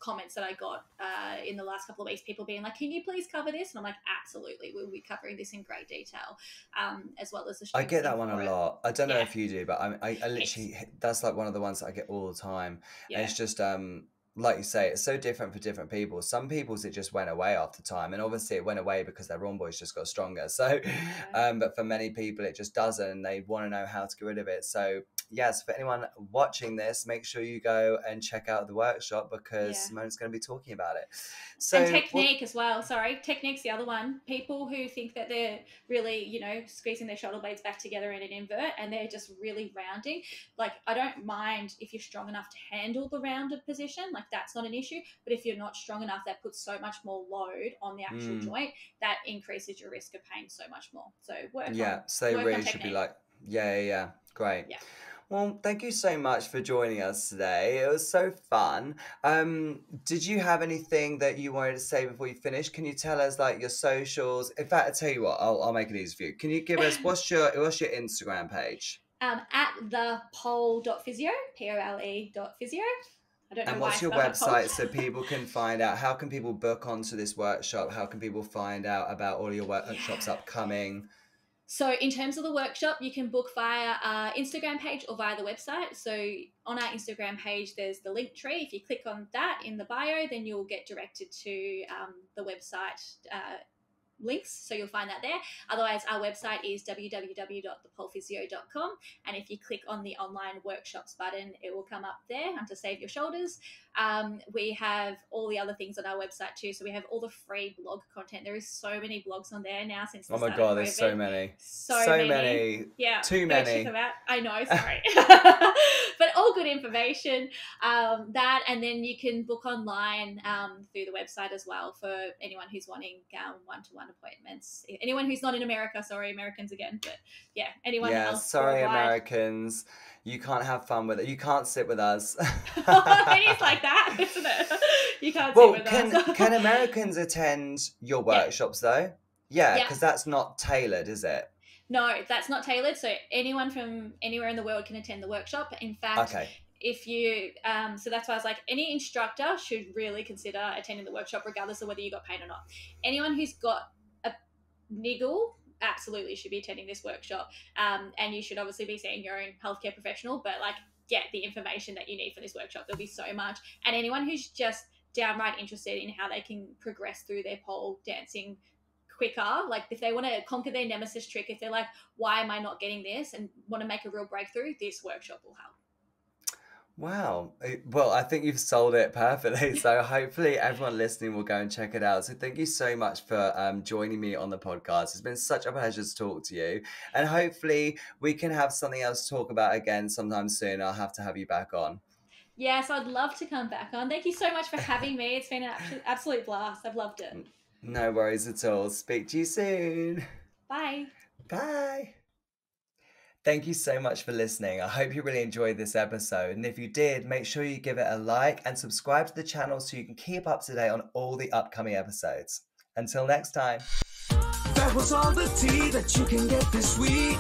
comments that I got in the last couple of weeks. People being like, "Can you please cover this?" And I'm like, "Absolutely, we'll be covering this in great detail, as well as the I get strengthening that one a for it." lot. I don't know Yeah, if you do, but I it's literally, that's like one of the ones that I get all the time. And yeah, it's just, like you say, it's so different for different people. Some people's it just went away after time. And obviously it went away because their rhomboids just got stronger. So, yeah, but for many people, it just doesn't. And they want to know how to get rid of it. So, yes, for anyone watching this, make sure you go and check out the workshop because yeah. Simone's going to be talking about it. And So, what technique as well. Sorry, technique's the other one. People who think that they're really, squeezing their shoulder blades back together in an invert, and they're just really rounding. Like, I don't mind if you're strong enough to handle the rounded position. Like, that's not an issue. But if you're not strong enough, that puts so much more load on the actual mm, joint that increases your risk of pain so much more. So yeah, so they work on really should be technique. like, yeah, yeah, yeah. Great. Yeah. Well, thank you so much for joining us today. It was so fun. Did you have anything that you wanted to say before you finish? Can you tell us like your socials? In fact, I tell you what, I'll make it easy for you. Can you give us what's your Instagram page? At the pole.physio, pole.physio. I don't know And why I what's your spelled it pole. website so people can find out? How can people book onto this workshop? How can people find out about all your workshops upcoming? So in terms of the workshop, you can book via our Instagram page or via the website. So on our Instagram page, there's the link tree. If you click on that in the bio, then you'll get directed to the website links, so you'll find that there. Otherwise, our website is www.thepolephysio.com, and if you click on the online workshops button, it will come up there under Save Your Shoulders. We have all the other things on our website too, so we have all the free blog content. There is so many blogs on there now since the Oh my start God, of there's COVID. so many. So many. Yeah, Too go many. check them out. I know, sorry. But all good information. That, and then you can book online through the website as well for anyone who's wanting one-to-one appointments. Anyone who's not in America, sorry, Americans again, but yeah, anyone else. Sorry, worldwide. Americans, you can't have fun with it. You can't sit with us. It is like that, isn't it? You can't sit with us. Can Americans attend your workshops though? Yeah, because that's not tailored, is it? No, that's not tailored. So anyone from anywhere in the world can attend the workshop. In fact, if you, so that's why I was like, any instructor should really consider attending the workshop, regardless of whether you got paid or not. Anyone who's got a niggle absolutely should be attending this workshop. And you should obviously be seeing your own healthcare professional, but like get the information that you need for this workshop. There'll be so much. And anyone who's just downright interested in how they can progress through their pole dancing quicker, like if they want to conquer their nemesis trick, if they're like, why am I not getting this, and want to make a real breakthrough, this workshop will help. Wow. Well, I think you've sold it perfectly. So hopefully everyone listening will go and check it out. So thank you so much for joining me on the podcast. It's been such a pleasure to talk to you. And hopefully we can have something else to talk about again sometime soon. I'll have to have you back on. Yes, I'd love to come back on. Thank you so much for having me. It's been an absolute blast. I've loved it. No worries at all. Speak to you soon. Bye. Bye. Thank you so much for listening. I hope you really enjoyed this episode. And if you did, make sure you give it a like and subscribe to the channel so you can keep up to date on all the upcoming episodes. Until next time. That was all the tea that you can get this week.